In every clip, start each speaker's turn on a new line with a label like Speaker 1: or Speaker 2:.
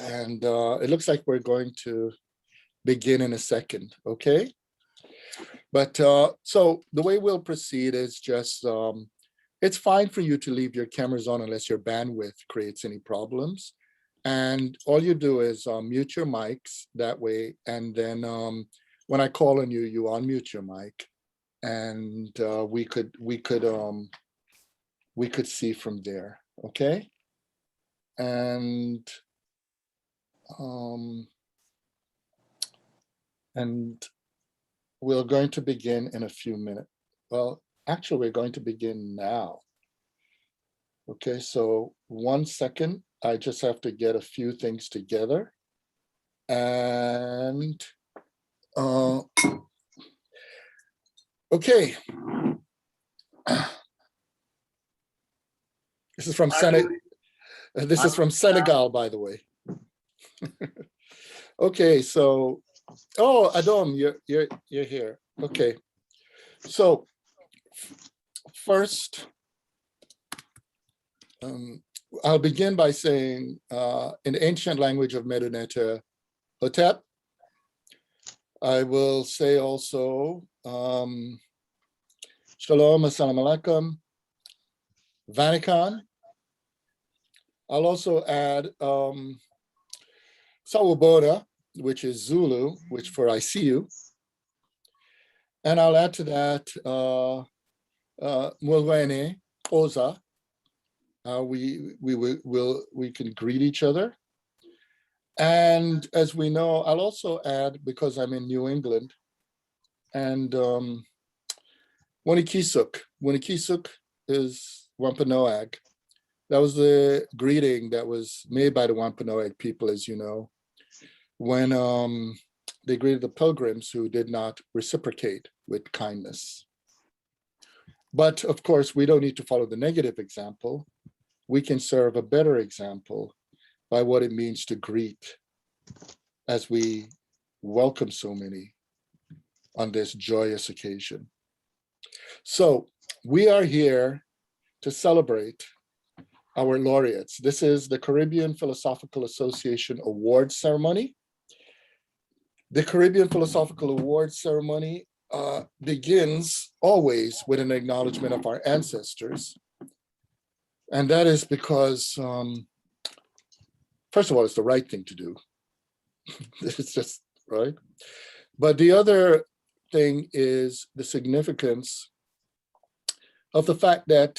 Speaker 1: And it looks like we're going to begin in a second, okay? But so the way we'll proceed is just, it's fine for you to leave your cameras on unless your bandwidth creates any problems. And all you do is mute your mics that way. And then when I call on you, you unmute your mic, and we could see from there, okay? And we're going to begin in a few minutes. Well, actually, we're going to begin now. Okay, so 1 second. I just have to get a few things together. And okay. This is from Senegal. This is from Senegal, by the way. Okay, so Adom, you're here. Okay, so first, I'll begin by saying in the ancient language of Meduneta Hotep. I will say also Shalom, Assalamu alaikum, Vatican. I'll also add Sawubona, which is Zulu, which for I see you. And I'll add to that Mulwene, Oza. We can greet each other. And as we know, I'll also add, because I'm in New England, and Winikisuk. Winikisuk is Wampanoag. That was the greeting that was made by the Wampanoag people, as you know, when they greeted the pilgrims who did not reciprocate with kindness. But of course, we don't need to follow the negative example. We can serve a better example by what it means to greet as we welcome so many on this joyous occasion. So we are here to celebrate our laureates. This is the Caribbean Philosophical Association Awards ceremony. The Caribbean Philosophical Awards ceremony begins always with an acknowledgement of our ancestors. And that is because, first of all, it's the right thing to do. It's just right. But the other thing is the significance of the fact that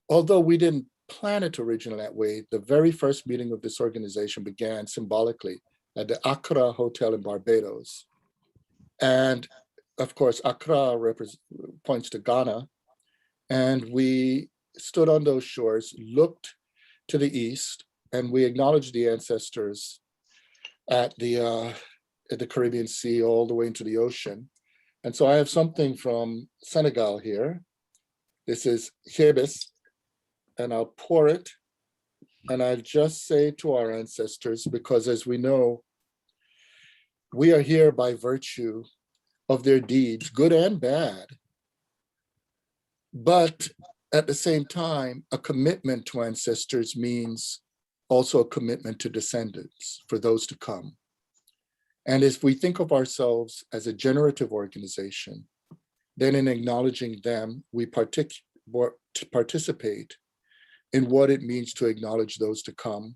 Speaker 1: although we didn't plan it originally that way, the very first meeting of this organization began symbolically at the Accra Hotel in Barbados. And of course, Accra points to Ghana. And we stood on those shores, looked to the east, and we acknowledged the ancestors at the Caribbean Sea all the way into the ocean. And so I have something from Senegal here. This is Hebes, and I'll pour it. And I'll just say to our ancestors, because as we know, we are here by virtue of their deeds, good and bad. But at the same time, a commitment to ancestors means also a commitment to descendants for those to come. And if we think of ourselves as a generative organization, then in acknowledging them, we participate in what it means to acknowledge those to come,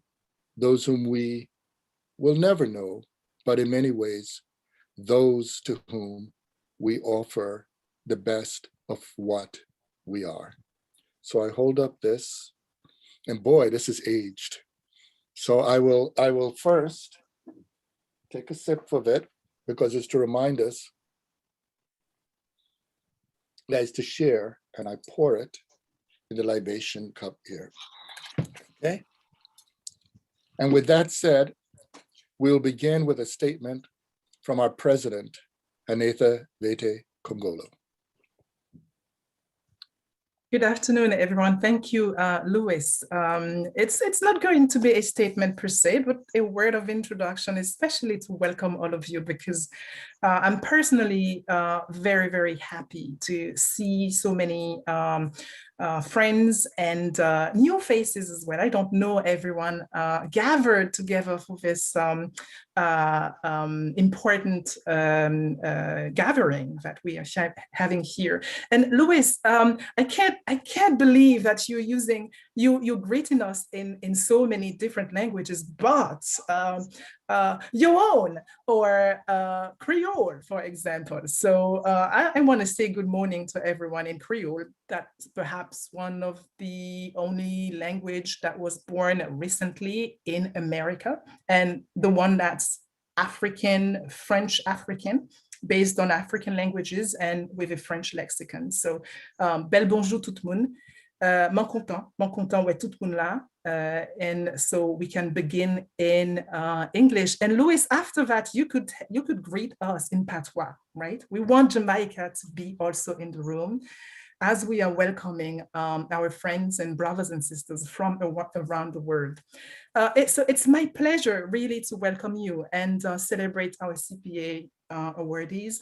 Speaker 1: those whom we will never know, but in many ways, those to whom we offer the best of what we are. So I hold up this, and boy, this is aged. So I will first take a sip of it, because it's to remind us that is to share, and I pour it in the libation cup here, okay? And with that said, we'll begin with a statement from our President, Hanétha Vété-Congolo.
Speaker 2: Good afternoon, everyone. Thank you, Louis. It's not going to be a statement per se, but a word of introduction, especially to welcome all of you, because I'm personally very, very happy to see so many friends and new faces as well. I don't know everyone gathered together for this important gathering that we are having here. And Louis, I can't believe that you're greeting us in so many different languages, but your own, or Creole, for example. So I want to say good morning to everyone in Creole. That's perhaps one of the only language that was born recently in America, and the one that's African, French African, based on African languages and with a French lexicon. So, bel bonjour tout le monde. Mon content ouais tout le monde là. And so we can begin in English. And Louis, after that, you could greet us in patois, right? We want Jamaica to be also in the room, as we are welcoming our friends and brothers and sisters from around the world. So it's my pleasure really to welcome you and celebrate our CPA awardees.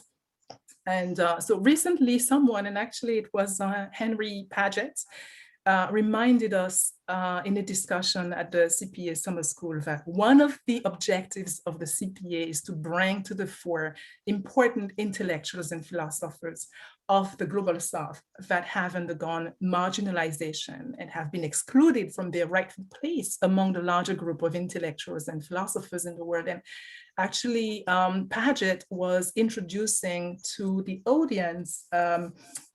Speaker 2: And so recently someone, and actually it was Henry Paget, reminded us in a discussion at the CPA Summer School that one of the objectives of the CPA is to bring to the fore important intellectuals and philosophers of the global South that have undergone marginalization and have been excluded from their rightful place among the larger group of intellectuals and philosophers in the world. And actually, Paget was introducing to the audience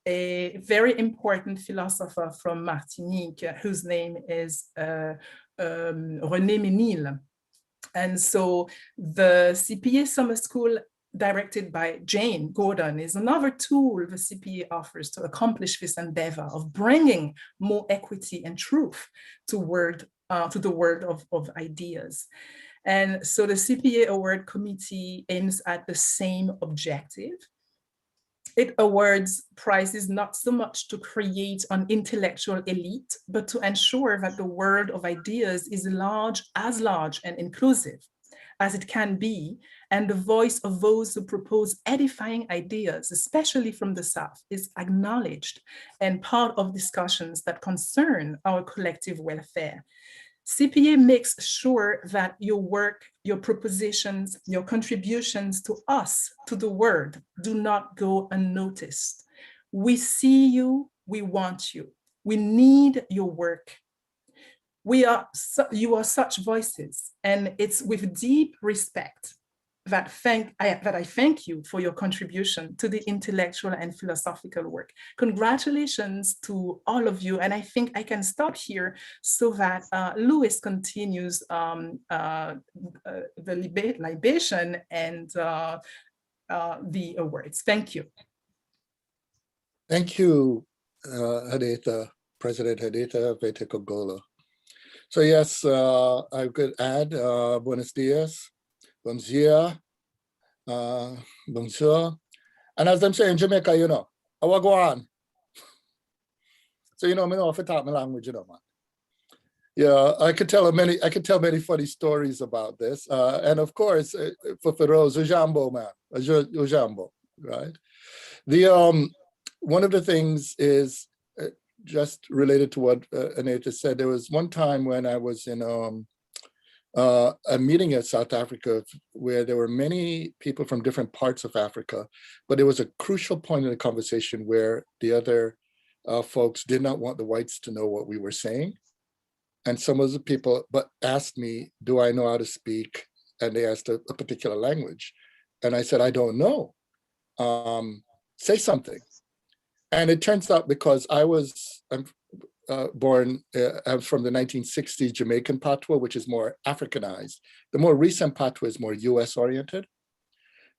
Speaker 2: a very important philosopher from Martinique, whose name is René Ménil. And so the CPA Summer School, directed by Jane Gordon, is another tool the CPA offers to accomplish this endeavor of bringing more equity and truth to the world of ideas. And so the CPA Award Committee aims at the same objective. It awards prizes not so much to create an intellectual elite, but to ensure that the world of ideas is as large and inclusive as it can be, and the voice of those who propose edifying ideas, especially from the South, is acknowledged and part of discussions that concern our collective welfare. CPA makes sure that your work, your propositions, your contributions to us, to the world, do not go unnoticed. We see you, we want you. We need your work. You are such voices, and it's with deep respect that I thank you for your contribution to the intellectual and philosophical work. Congratulations to all of you, and I think I can stop here so that Louis continues the libation and the awards. Thank you.
Speaker 1: Thank you, Hanétha, President Hanétha Vété-Congolo. So yes, I could add buenos dias, bon dia, bonjour. And as I'm saying in Jamaica, you know, I will go on. So, you know, I know if I talk my language, you know, man. Yeah, I could tell many funny stories about this. And of course, for Firoze, Ujambo, man, Ujambo, right? One of the things is, just related to what Hanétha said, there was one time when I was in a meeting in South Africa where there were many people from different parts of Africa, but there was a crucial point in the conversation where the other folks did not want the whites to know what we were saying. And some of the people asked me, do I know how to speak? And they asked a particular language. And I said, I don't know. Say something. And it turns out because I'm born from the 1960s Jamaican patois, which is more Africanized. The more recent patois is more US oriented.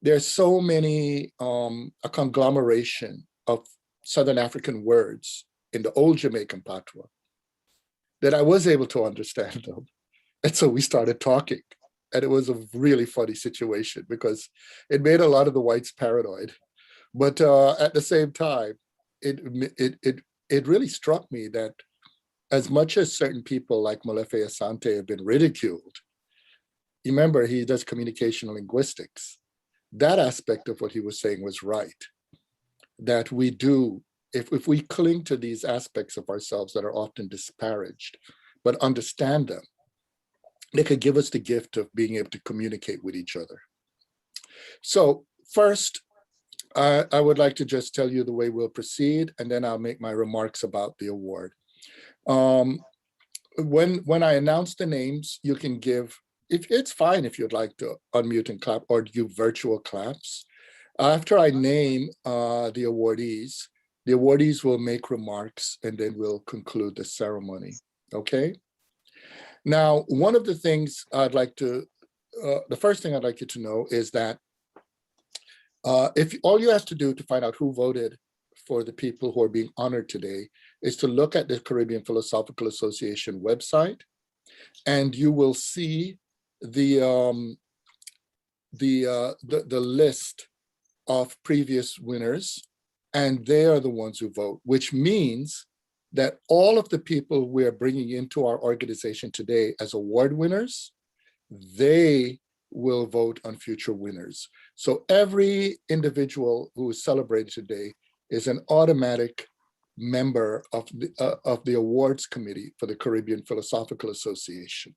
Speaker 1: There's so many, a conglomeration of Southern African words in the old Jamaican patois that I was able to understand them. And so we started talking. And it was a really funny situation because it made a lot of the whites paranoid. But at the same time, it really struck me that as much as certain people like Molefe Asante have been ridiculed, remember he does communication linguistics. That aspect of what he was saying was right, that we do if we cling to these aspects of ourselves that are often disparaged, but understand them, they could give us the gift of being able to communicate with each other. So first, I would like to just tell you the way we'll proceed, and then I'll make my remarks about the award. When I announce the names, you can give, if it's fine if you'd like to unmute and clap or do virtual claps. After I name the awardees will make remarks, and then we'll conclude the ceremony, okay? Now, one of the things I'd like to, the first thing I'd like you to know is that if all you have to do to find out who voted for the people who are being honored today is to look at the Caribbean Philosophical Association website, and you will see the list of previous winners, and they are the ones who vote, which means that all of the people we're bringing into our organization today as award winners, they will vote on future winners. So every individual who is celebrated today is an automatic member of the awards committee for the Caribbean Philosophical Association.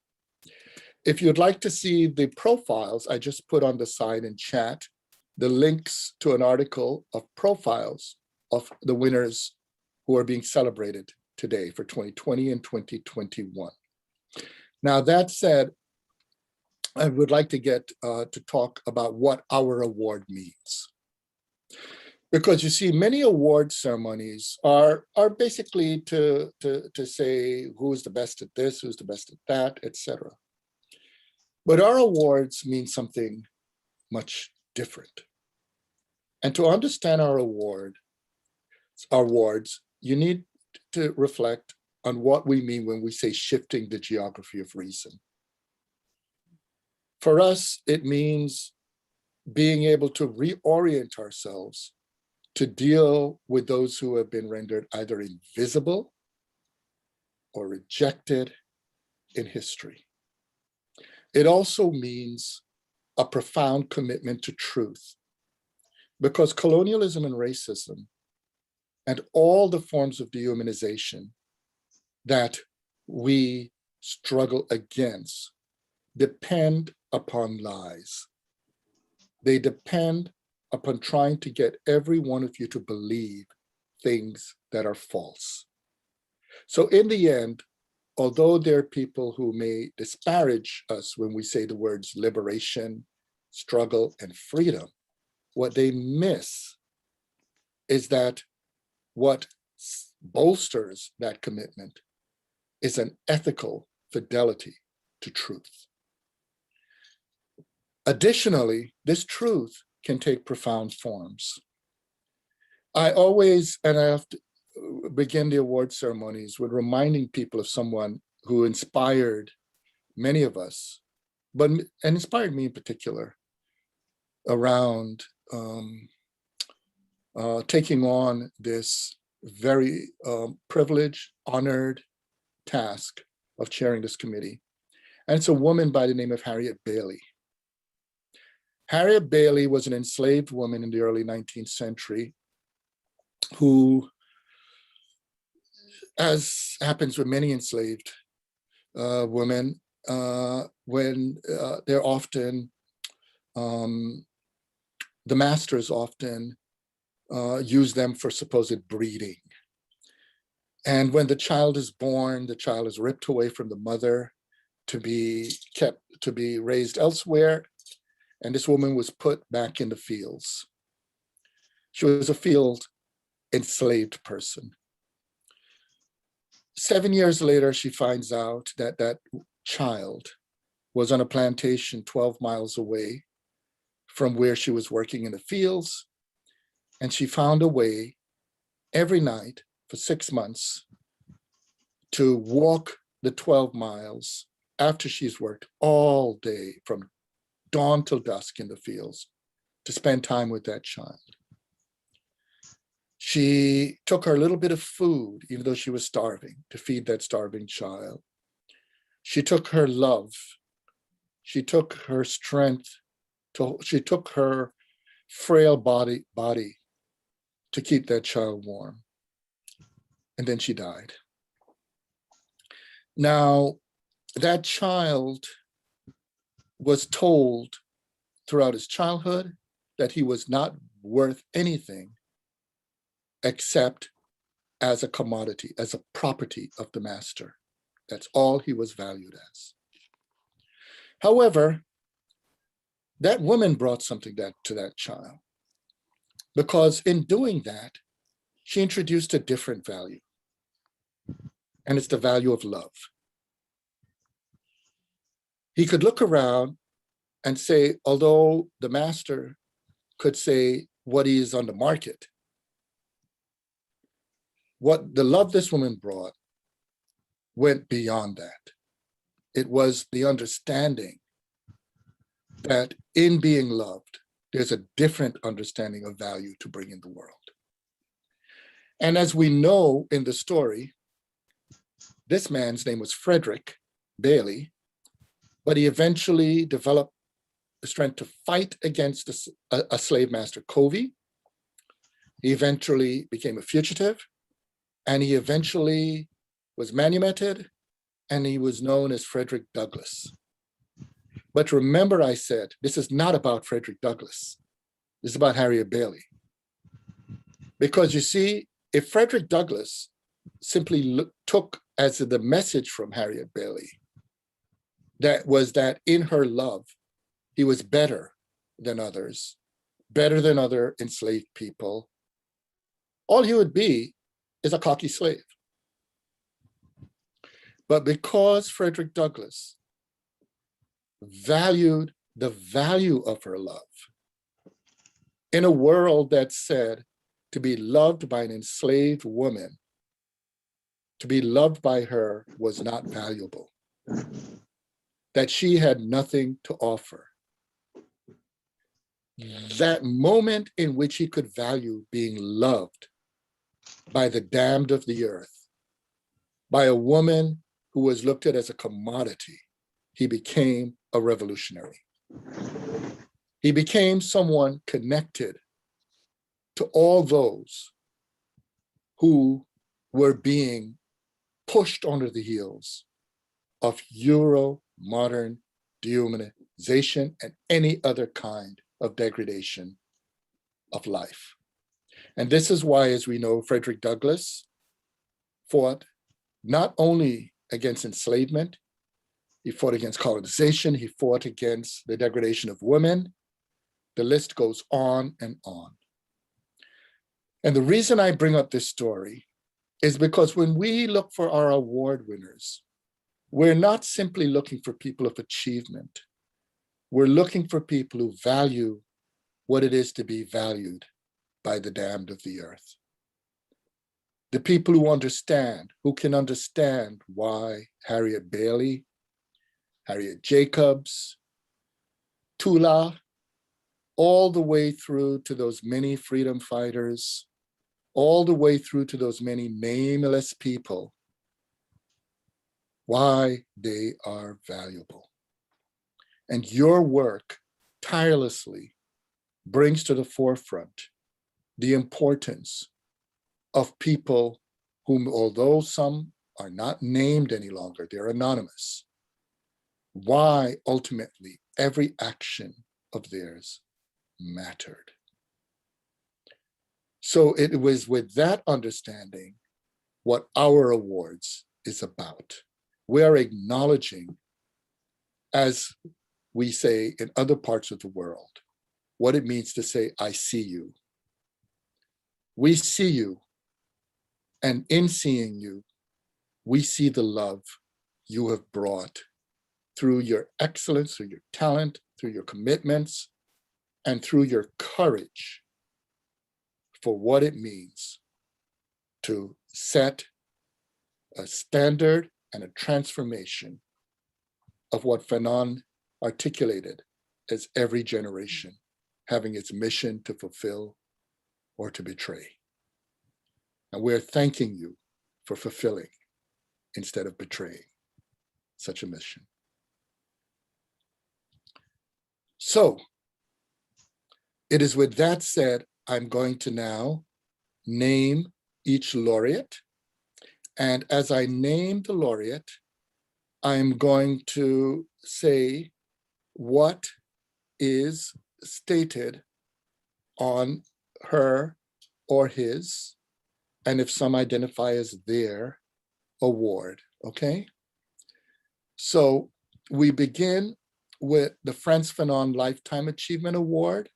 Speaker 1: If you'd like to see the profiles, I just put on the side in chat the links to an article of profiles of the winners who are being celebrated today for 2020 and 2021. Now, that said, I would like to get to talk about what our award means. Because you see, many award ceremonies are basically to say who's the best at this, who's the best at that, etc. But our awards mean something much different. And to understand our awards, you need to reflect on what we mean when we say shifting the geography of reason. For us, it means being able to reorient ourselves to deal with those who have been rendered either invisible or rejected in history. It also means a profound commitment to truth, because colonialism and racism and all the forms of dehumanization that we struggle against depend upon lies. They depend upon trying to get every one of you to believe things that are false. So in the end, although there are people who may disparage us when we say the words liberation, struggle, and freedom, what they miss is that what bolsters that commitment is an ethical fidelity to truth. Additionally, this truth can take profound forms. I have to begin the award ceremonies with reminding people of someone who inspired many of us, and inspired me in particular, around taking on this very privileged, honored task of chairing this committee. And it's a woman by the name of Harriet Bailey. Harriet Bailey was an enslaved woman in the early 19th century who, as happens with many enslaved women, when they're often, the masters often use them for supposed breeding. And when the child is born, the child is ripped away from the mother to be raised elsewhere. And this woman was put back in the fields. She was a field enslaved person. 7 years later, she finds out that that child was on a plantation 12 miles away from where she was working in the fields. And she found a way every night for 6 months to walk the 12 miles after she's worked all day from dawn till dusk in the fields to spend time with that child. She took her little bit of food, even though she was starving, to feed that starving child. She took her love. She took her strength. She took her frail body to keep that child warm. and then she died. Now, that child was told throughout his childhood that he was not worth anything except as a commodity, as a property of the master. That's all he was valued as. However, that woman brought something to that child, because in doing that, she introduced a different value, and it's the value of love. He could look around and say, although the master could say what is on the market, what the love this woman brought went beyond that. It was the understanding that in being loved, there's a different understanding of value to bring in the world. And as we know in the story, this man's name was Frederick Bailey, but he eventually developed the strength to fight against a slave master, Covey. He eventually became a fugitive, and he eventually was manumitted, and he was known as Frederick Douglass. But remember, I said, this is not about Frederick Douglass. This is about Harriet Bailey. Because you see, if Frederick Douglass simply took as the message from Harriet Bailey, that was that in her love, he was better than others, better than other enslaved people, all he would be is a cocky slave. But because Frederick Douglass valued the value of her love in a world that said to be loved by an enslaved woman, to be loved by her was not valuable, that she had nothing to offer. That moment in which he could value being loved by the damned of the earth, by a woman who was looked at as a commodity, he became a revolutionary. He became someone connected to all those who were being pushed under the heels of Euro-modern dehumanization and any other kind of degradation of life. And this is why, as we know, Frederick Douglass fought not only against enslavement, he fought against colonization, he fought against the degradation of women. The list goes on and on. And the reason I bring up this story is because when we look for our award winners, we're not simply looking for people of achievement. We're looking for people who value what it is to be valued by the damned of the earth. The people who can understand why Harriet Bailey, Harriet Jacobs, Tula, all the way through to those many freedom fighters, all the way through to those many nameless people, why they are valuable. And your work tirelessly brings to the forefront the importance of people whom, although some are not named any longer, they're anonymous, why ultimately every action of theirs mattered. So it was with that understanding what our awards is about. We are acknowledging, as we say in other parts of the world, what it means to say, I see you. We see you, and in seeing you, we see the love you have brought through your excellence, through your talent, through your commitments, and through your courage for what it means to set a standard and a transformation of what Fanon articulated as every generation having its mission to fulfill or to betray. And we're thanking you for fulfilling instead of betraying such a mission. So it is with that said, I'm going to now name each laureate And as I name the laureate, I'm going to say what is stated on her or his, and if some identify as their award, okay? So we begin with the Frantz Fanon Lifetime Achievement Award.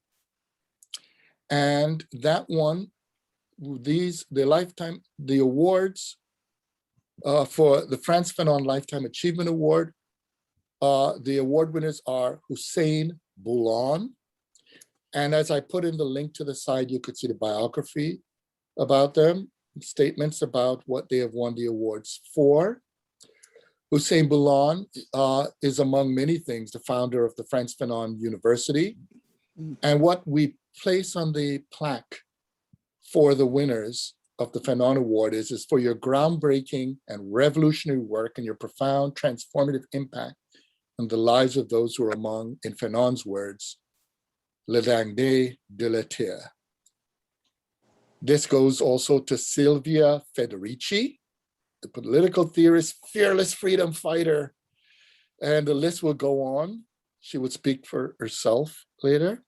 Speaker 1: And that one, the awards for the Frantz Fanon Lifetime Achievement Award, the award winners are Hussein Bulhan. And as I put in the link to the side, you could see the biography about them, statements about what they have won the awards for. Hussein Bulhan is, among many things, the founder of the Frantz Fanon University. And what we place on the plaque for the winners of the Fanon Award is for your groundbreaking and revolutionary work and your profound transformative impact on the lives of those who are among, in Fanon's words, le dernier de la terre. This goes also to Silvia Federici, the political theorist, fearless freedom fighter, and the list will go on. She would speak for herself later.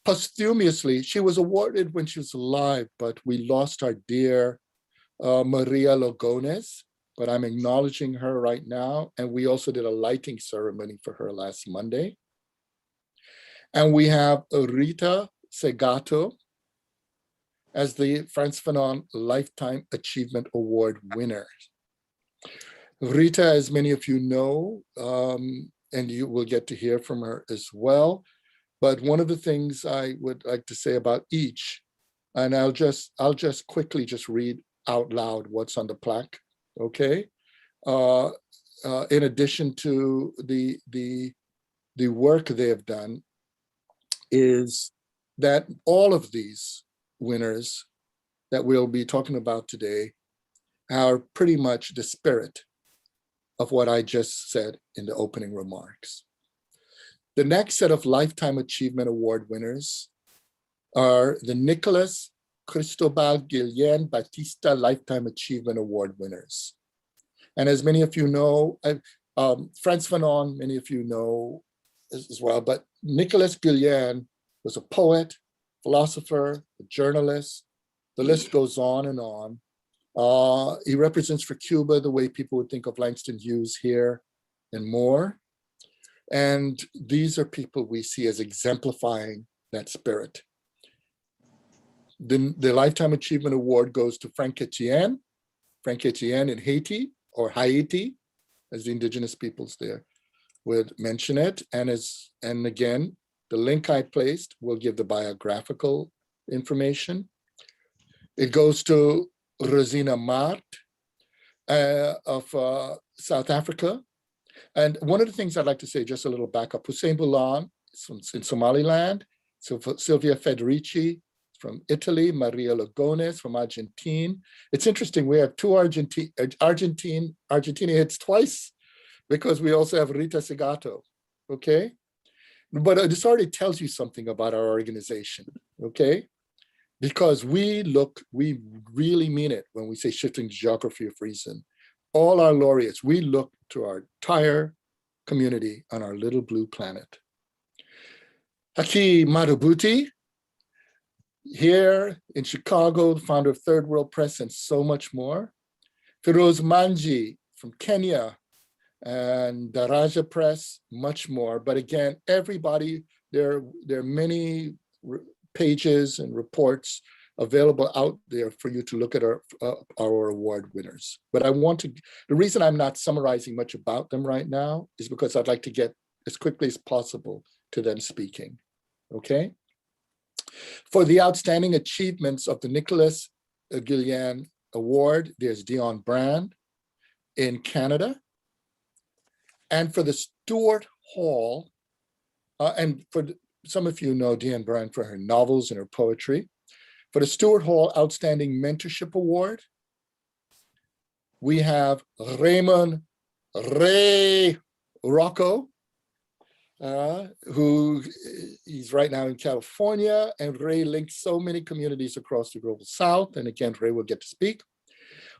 Speaker 1: Posthumously, she was awarded when she was alive, but we lost our dear María Lugones, but I'm acknowledging her right now. And we also did a lighting ceremony for her last Monday. And we have Rita Segato as the Frantz Fanon Lifetime Achievement Award winner. Rita, as many of you know, and you will get to hear from her as well. But one of the things I would like to say about each, and I'll just quickly just read out loud what's on the plaque, okay? In addition to the work they have done, is that all of these winners that we'll be talking about today are pretty much the spirit of what I just said in the opening remarks. The next set of Lifetime Achievement Award winners are the Nicolás, Cristóbal, Guillén, Batista Lifetime Achievement Award winners. And as many of you know, Frantz Fanon, many of you know as well, but Nicolás Guillén was a poet, philosopher, a journalist. The list goes on and on. He represents for Cuba the way people would think of Langston Hughes here and more. And these are people we see as exemplifying that spirit. The Lifetime Achievement Award goes to Frankétienne in Haiti, or Haiti, as the indigenous peoples there would mention it. And again, the link I placed will give the biographical information. It goes to Rozena Maart of South Africa. And one of the things I'd like to say, just a little backup, Hussein Bulhan is in Somaliland, Silvia Federici from Italy, María Lugones from Argentina. It's interesting, we have two Argentina hits twice, because we also have Rita Segato, okay? But this already tells you something about our organization, okay? Because we really mean it when we say shifting the geography of reason. All our laureates, we look to our entire community on our little blue planet. Haki Madhubuti, here in Chicago, the founder of Third World Press and so much more. Firoze Manji from Kenya and Daraja Press, much more. But again, everybody, there are many pages and reports available out there for you to look at our award winners. But the reason I'm not summarizing much about them right now is because I'd like to get as quickly as possible to them speaking, okay? For the outstanding achievements of the Nicolás Guillén Award, there's Dionne Brand in Canada. And for the Stuart Hall, and for some of you know Dionne Brand for her novels and her poetry. For the Stuart Hall Outstanding Mentorship Award, we have Raymond Rocco, who he's right now in California, and Ray links so many communities across the global South. And again, Ray will get to speak.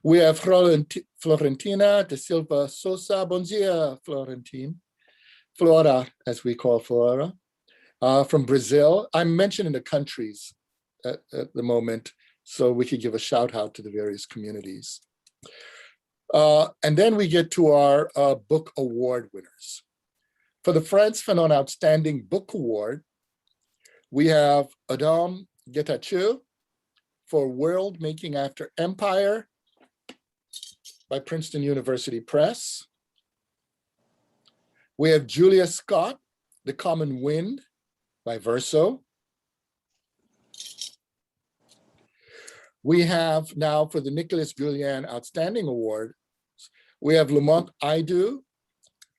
Speaker 1: We have Florentina de Silva Sousa. Bom dia, Flora, as we call Flora, from Brazil. I'm mentioning the countries at the moment, so we could give a shout out to the various communities. And then we get to our book award winners. For the Frantz Fanon Outstanding Book Award, we have Adom Getachew for Worldmaking After Empire by Princeton University Press. We have Julia Scott, The Common Wind by Verso. We have now for the Nicolás Guillén Outstanding Award, we have Lamonte Aidu,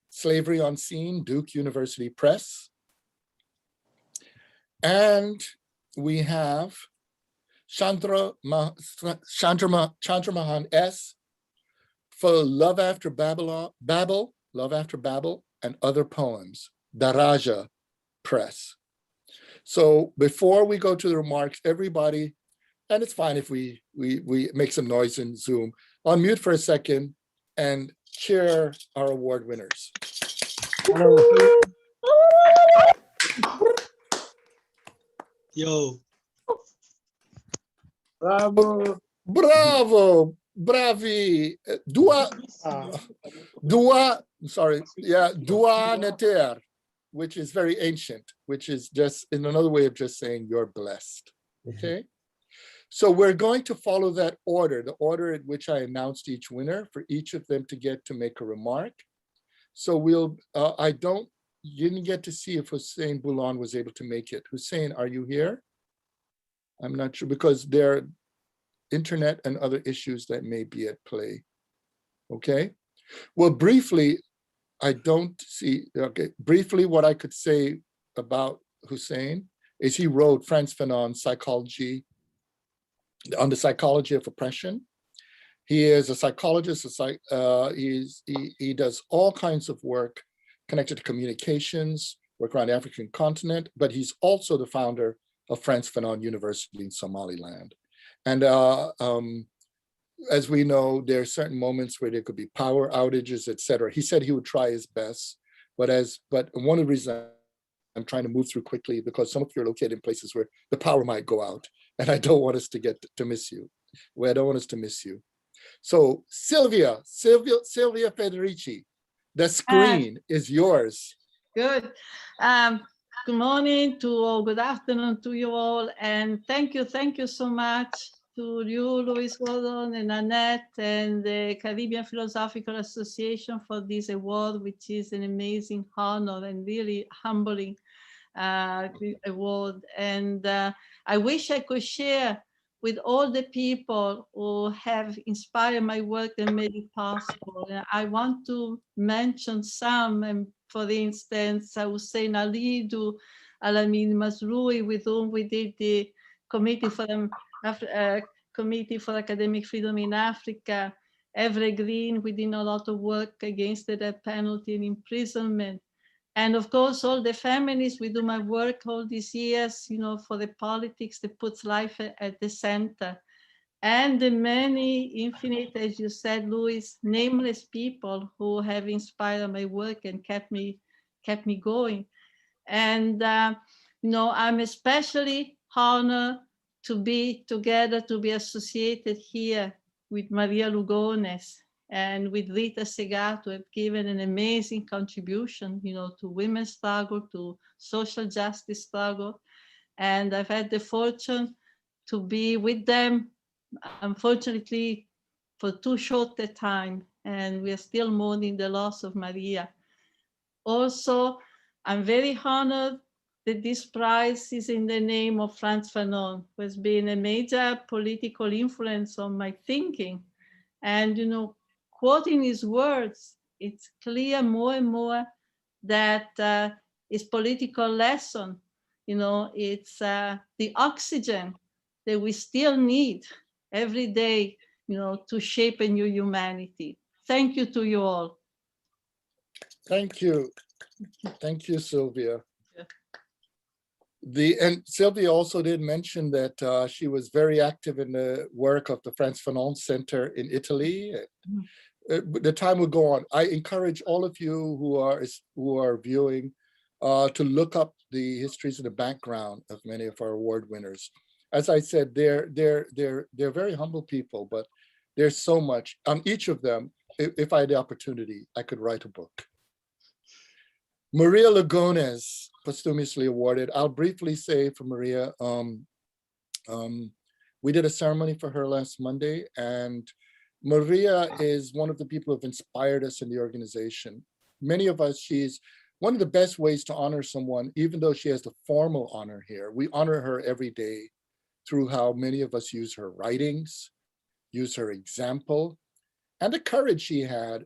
Speaker 1: Slavery on Scene, Duke University Press. And we have Chandra Mahan S. for Love After Babel, Love After Babel, and Other Poems, Daraja Press. So before we go to the remarks, everybody, and it's fine if we make some noise in Zoom, unmute for a second and cheer our award winners.
Speaker 3: Hello. Yo.
Speaker 1: Bravo, bravo, bravi. Dua neter, which is very ancient, which is just in another way of just saying you're blessed, okay? So we're going to follow that order, the order in which I announced each winner, for each of them to get to make a remark. So we'll, you didn't get to see if Hussein Bulhan was able to make it. Hussein, are you here? I'm not sure, because there are internet and other issues that may be at play. Okay. Well, briefly, I don't see, okay, briefly what I could say about Hussein is he wrote Frantz Fanon Psychology, on the psychology of oppression. He is a psychologist, he does all kinds of work connected to communications, work around the African continent, but he's also the founder of Frantz Fanon University in Somaliland. And as we know, there are certain moments where there could be power outages, et cetera. He said he would try his best, but one of the reasons I'm trying to move through quickly, because some of you are located in places where the power might go out, and I don't want us to miss you. Well, I don't want us to miss you. So Silvia Federici, the screen is yours.
Speaker 4: Good. Good morning or good afternoon to you all, and thank you so much to you, Louis Gordon and Annette and the Caribbean Philosophical Association for this award, which is an amazing honor and really humbling award. And I wish I could share with all the people who have inspired my work and made it possible. And I want to mention some, and for instance, Hussein Alidu, Alamin Masroui, with whom we did the Committee for Academic Freedom in Africa, Evergreen, we did a lot of work against the death penalty and imprisonment. And of course, all the feminists, we do my work all these years, you know, for the politics that puts life at the center. And the many infinite, as you said, Louis, nameless people who have inspired my work and kept me going. And, you know, I'm especially honored to be together, to be associated here with María Lugones and with Rita Segato, who have given an amazing contribution, you know, to women's struggle, to social justice struggle. And I've had the fortune to be with them, unfortunately, for too short a time, and we are still mourning the loss of Maria. Also, I'm very honored that this prize is in the name of Frantz Fanon, who has been a major political influence on my thinking. And, you know, quoting his words, it's clear more and more that his political lesson, you know, it's the oxygen that we still need every day, you know, to shape a new humanity. Thank you to you all.
Speaker 1: Thank you. Thank you, Silvia.
Speaker 4: Yeah.
Speaker 1: And Silvia also did mention that she was very active in the work of the Fanon Center in Italy. The time will go on. I encourage all of you who are viewing to look up the histories and the background of many of our award winners. As I said, they're very humble people, but there's so much on each of them. If I had the opportunity, I could write a book. María Lugones, posthumously awarded. I'll briefly say for Maria, we did a ceremony for her last Monday, and Maria is one of the people who have inspired us in the organization. Many of us, she's one of the best ways to honor someone, even though she has the formal honor here. We honor her every day through how many of us use her writings, use her example, and the courage she had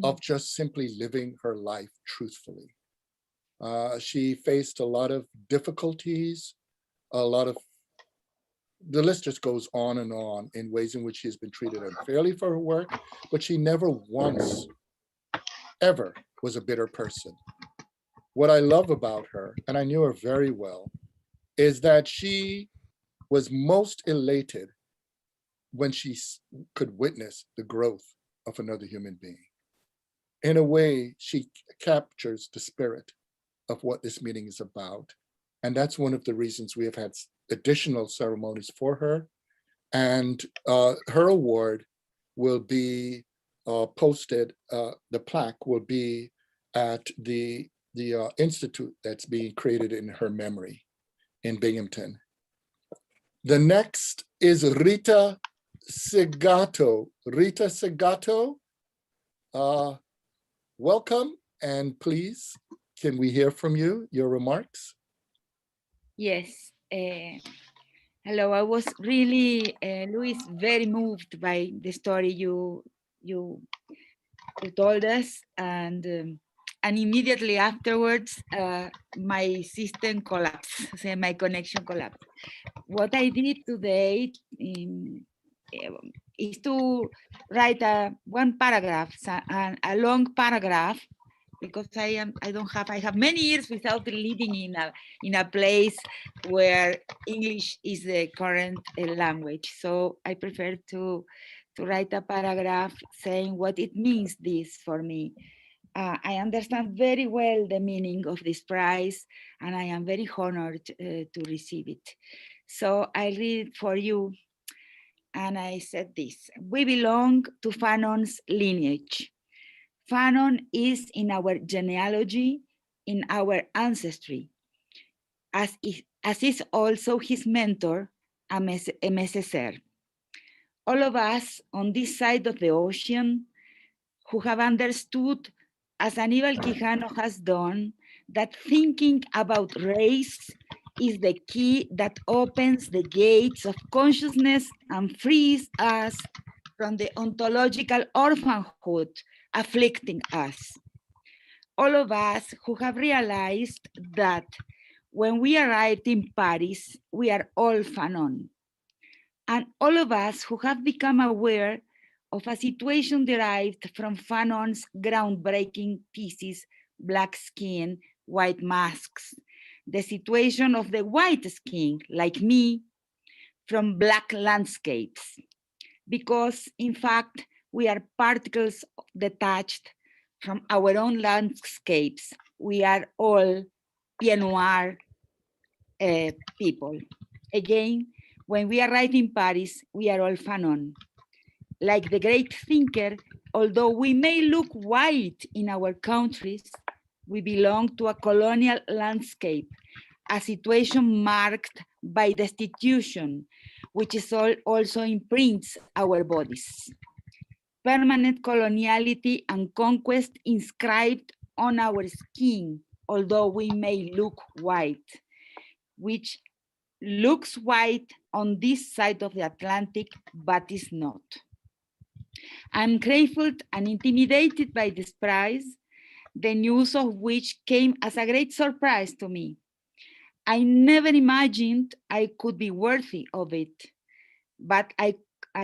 Speaker 1: of just simply living her life truthfully. She faced a lot of difficulties, the list just goes on in ways in which she has been treated unfairly for her work, but she never once, ever was a bitter person. What I love about her, and I knew her very well, is that she was most elated when she could witness the growth of another human being. In a way, she captures the spirit of what this meeting is about. And that's one of the reasons we have had additional ceremonies for her. And her award will be posted, the plaque will be at the institute that's being created in her memory in Binghamton. The next is Rita Segato. Rita Segato, welcome, and please, can we hear from you, your remarks?
Speaker 5: Yes. Hello. I was really, Luis, very moved by the story you told us, and immediately afterwards, my system collapsed. So my connection collapsed. What I did today is to write one paragraph, a long paragraph, because I have many years without living in a place where English is the current language. So I prefer to write a paragraph saying what it means this for me. I understand very well the meaning of this prize, and I am very honored to receive it. So I read it for you, and I said this: we belong to Fanon's lineage. Fanon is in our genealogy, in our ancestry, as is also his mentor, MSSR. All of us on this side of the ocean who have understood, as Aníbal Quijano has done, that thinking about race is the key that opens the gates of consciousness and frees us from the ontological orphanhood afflicting us. All of us who have realized that when we arrived in Paris, we are all Fanon. And all of us who have become aware of a situation derived from Fanon's groundbreaking thesis, Black Skin, White Masks, the situation of the white skin, like me, from Black landscapes. Because in fact, we are particles detached from our own landscapes. We are all Pied Noir people. Again, when we arrive in Paris, we are all Fanon. Like the great thinker, although we may look white in our countries, we belong to a colonial landscape, a situation marked by destitution, which is also imprints our bodies. Permanent coloniality and conquest inscribed on our skin, although we may look white, which looks white on this side of the Atlantic, but is not. I'm grateful and intimidated by this prize, the news of which came as a great surprise to me. I never imagined I could be worthy of it, but I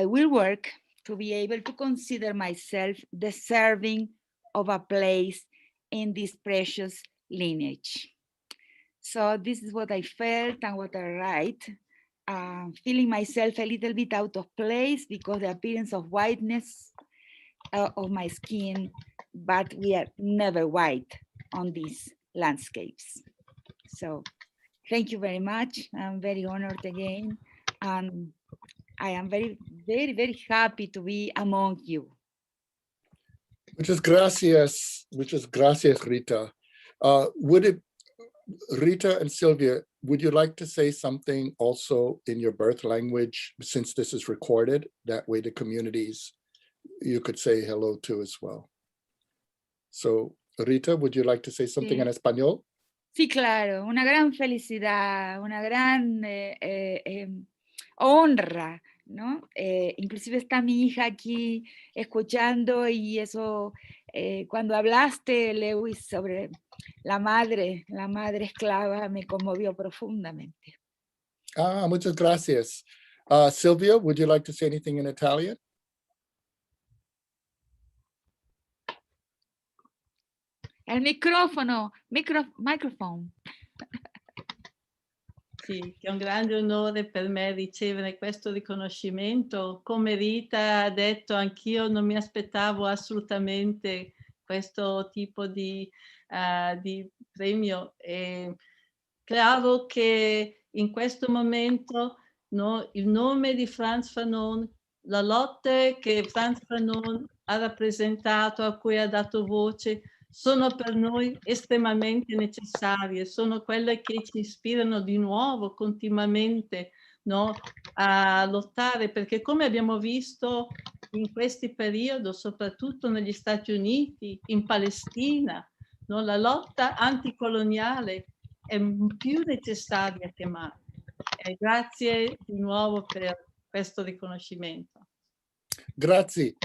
Speaker 5: will work to be able to consider myself deserving of a place in this precious lineage. So this is what I felt and what I write. Feeling myself a little bit out of place because the appearance of whiteness of my skin, but we are never white on these landscapes. So thank you very much. I'm very honored again. And I am very, very, very happy to be among you.
Speaker 1: Muchas gracias, Rita. Rita and Silvia, would you like to say something also in your birth language, since this is recorded? That way the communities you could say hello to as well. So, Rita, would you like to say something in español?
Speaker 5: Sí, claro, una gran felicidad, una gran honra, ¿no? Inclusive está mi hija aquí escuchando y eso, cuando hablaste, Lewis, sobre la madre esclava, me conmovió profundamente.
Speaker 1: Muchas gracias. Silvia, would you like to say anything in Italian?
Speaker 5: Il microfono, microphone.
Speaker 4: Sì, che è un grande onore per me ricevere questo riconoscimento. Come Rita ha detto, anch'io non mi aspettavo assolutamente questo tipo di premio. È chiaro che in questo momento, no, il nome di Frantz Fanon, la lotta che Frantz Fanon ha rappresentato, a cui ha dato voce, sono per noi estremamente necessarie, sono quelle che ci ispirano di nuovo continuamente, no, a lottare, perché come abbiamo visto in questi periodi, soprattutto negli Stati Uniti, in Palestina, no, la lotta anticoloniale è più necessaria che mai. E grazie di nuovo per questo riconoscimento.
Speaker 1: Grazie.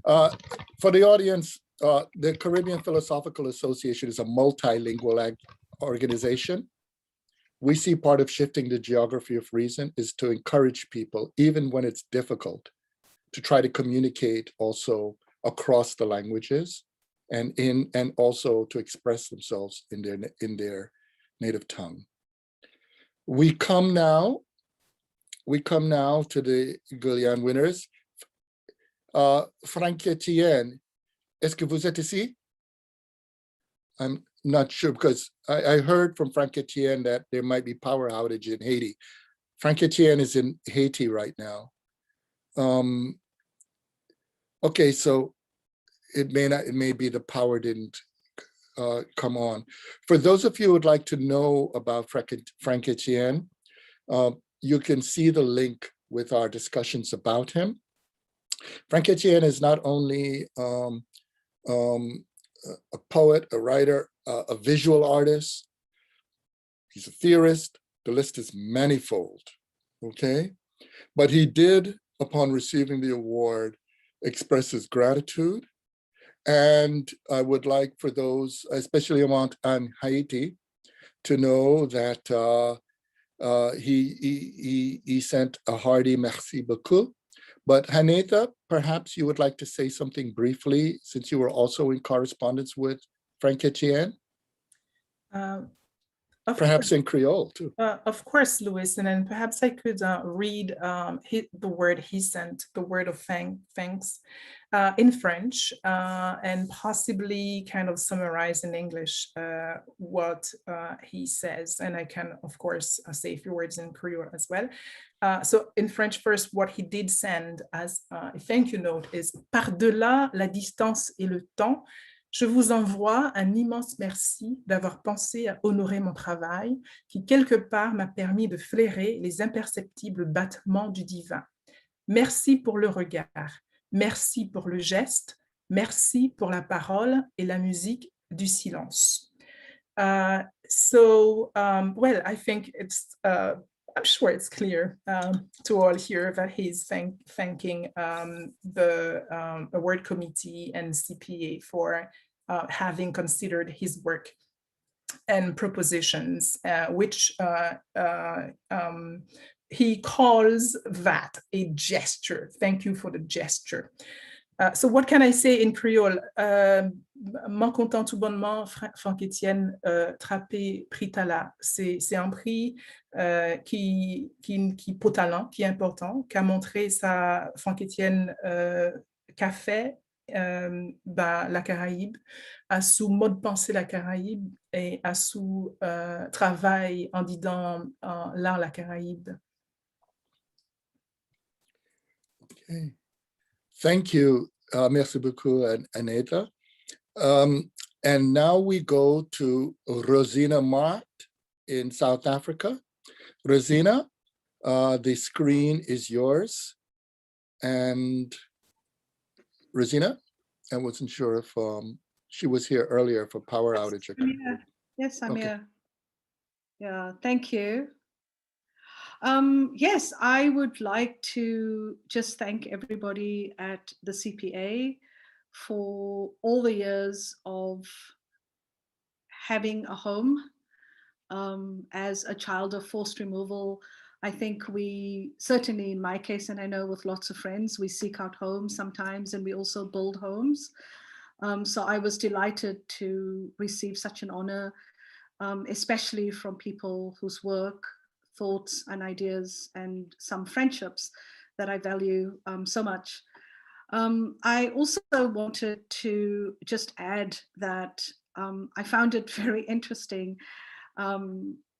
Speaker 1: For the audience, the Caribbean Philosophical Association is a multilingual organization. We see part of shifting the geography of reason is to encourage people, even when it's difficult, to try to communicate also across the languages and also to express themselves in their native tongue. We come now to the Guillén winners. Frankétienne, est-ce que vous êtes ici? I'm not sure, because I heard from Frankétienne that there might be power outage in Haiti. Frankétienne is in Haiti right now. Okay, so it may be the power didn't come on. For those of you who would like to know about Frankétienne, you can see the link with our discussions about him. Frankétienne is not only a poet, a writer, a visual artist. He's a theorist. The list is manifold, okay? But he did, upon receiving the award, express his gratitude. And I would like for those, especially in Haiti, to know that he sent a hearty merci beaucoup. But Hanétha, perhaps you would like to say something briefly, since you were also in correspondence with Frankétienne? Perhaps in Creole too.
Speaker 2: Of course, Louis, and then perhaps I could read the word he sent, the word of thanks in French, and possibly kind of summarize in English what he says. And I can, of course, say a few words in Creole as well. So in French, first, what he did send as a thank you note is « Par-delà la distance et le temps, je vous envoie un immense merci d'avoir pensé à honorer mon travail qui, quelque part, m'a permis de flairer les imperceptibles battements du divin. Merci pour le regard, merci pour le geste, merci pour la parole et la musique du silence. Well, I think it's... I'm sure it's clear to all here that he's thanking the award committee and CPA for having considered his work and propositions, which he calls that a gesture. Thank you for the gesture. So what can I say in Creole? M'en content tout bonnement, Frankétienne, trappé prix Tala. C'est un prix qui pour talent, qui est important, qui a montré sa Frankétienne qu'a fait la Caraïbe, à sous mode pensée la Caraïbe et à sous travail en disant l'art la Caraïbe.
Speaker 1: Okay. Thank you. Merci beaucoup, Hanétha. And now we go to Rozena Maart in South Africa. Rozena, the screen is yours. And Rozena, I wasn't sure if she was here earlier for power outage.
Speaker 6: Yes, I'm
Speaker 1: Okay.
Speaker 6: here. Yeah, thank you. Yes, I would like to just thank everybody at the CPA for all the years of having a home. As a child of forced removal, I think we, certainly in my case, and I know with lots of friends, we seek out homes sometimes and we also build homes. So I was delighted to receive such an honor, especially from people whose work, thoughts and ideas and some friendships that I value so much. I also wanted to just add that I found it very interesting.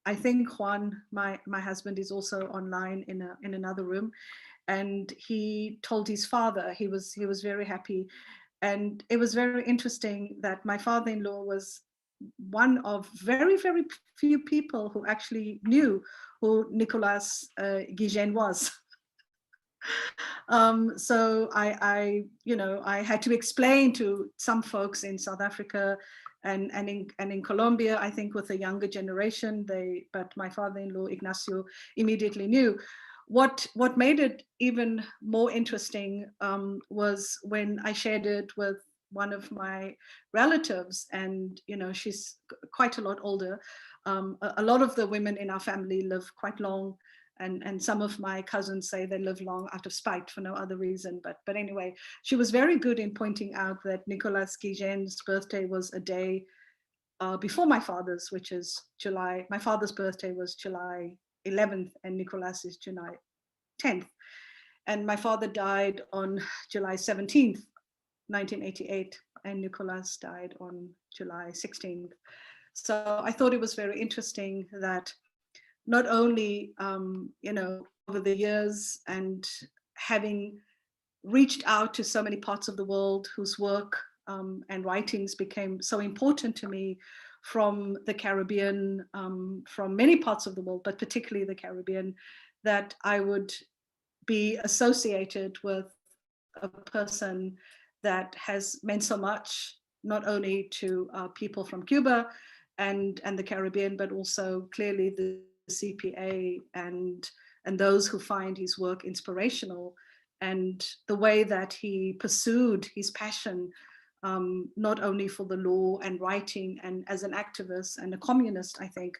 Speaker 6: I think Juan, my husband, is also online in another room, and he told his father he was very happy, and it was very interesting that my father-in-law was one of very few people who actually knew who Nicolás Guillén was. So I had to explain to some folks in South Africa and in Colombia, I think with the younger generation, but my father-in-law Ignacio immediately knew. What made it even more interesting was when I shared it with one of my relatives, and she's quite a lot older. A lot of the women in our family live quite long, and some of my cousins say they live long out of spite for no other reason. But anyway, she was very good in pointing out that Nicolás Guillén's birthday was a day before my father's, which is July. My father's birthday was July 11th, and Nicolás is July 10th. And my father died on July 17th, 1988, and Nicolás died on July 16th. So I thought it was very interesting that not only, over the years and having reached out to so many parts of the world whose work and writings became so important to me from the Caribbean, from many parts of the world, but particularly the Caribbean, that I would be associated with a person that has meant so much, not only to people from Cuba and the Caribbean, but also clearly the CPA and those who find his work inspirational, and the way that he pursued his passion, not only for the law and writing and as an activist and a communist, I think,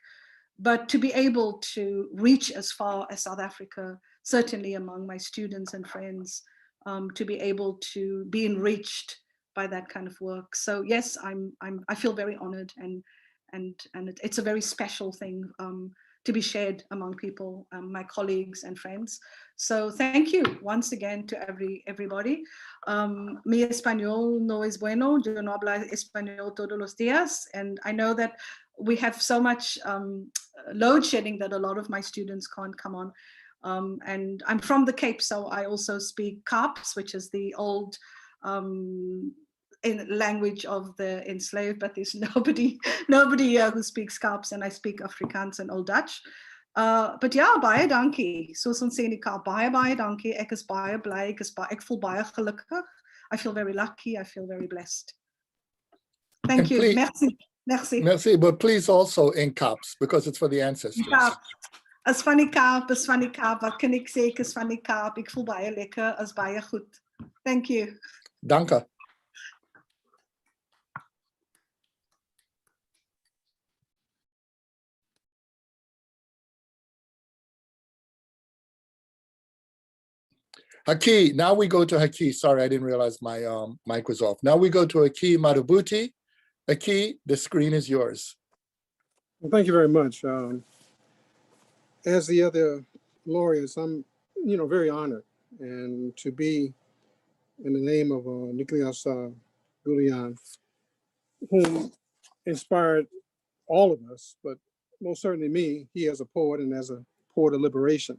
Speaker 6: but to be able to reach as far as South Africa, certainly among my students and friends, to be able to be enriched by that kind of work. So yes, I feel very honored, and it's a very special thing to be shared among people, my colleagues and friends. So thank you once again to everybody. Mi español no es bueno, yo no hablo español todos los días, and I know that we have so much load shedding that a lot of my students can't come on. And I'm from the Cape, so I also speak Kaaps, which is the old in language of the enslaved, but there's nobody who speaks Kaaps, and I speak Afrikaans and Old Dutch. But ja, baie dankie. Soos ons sê in die Kaap, baie dankie. Ek is baie bly, ek voel baie gelukkig. I feel very lucky, I feel very blessed. Thank you.
Speaker 1: Please, merci, but please also in Kaaps, because it's for the ancestors.
Speaker 6: As van die Kaap, wat kan ek sê, ek is van die Kaap, ek voel baie lekker, is baie goed. Thank you.
Speaker 1: Danke. Haki, now we go to Haki. Sorry, I didn't realize my mic was off. Now we go to Haki Madhubuti. Haki, the screen is yours.
Speaker 7: Well, thank you very much. As the other laureates, I'm, very honored, and to be in the name of Nicolás Guillén, whom inspired all of us, but most certainly me, he as a poet and as a poet of liberation.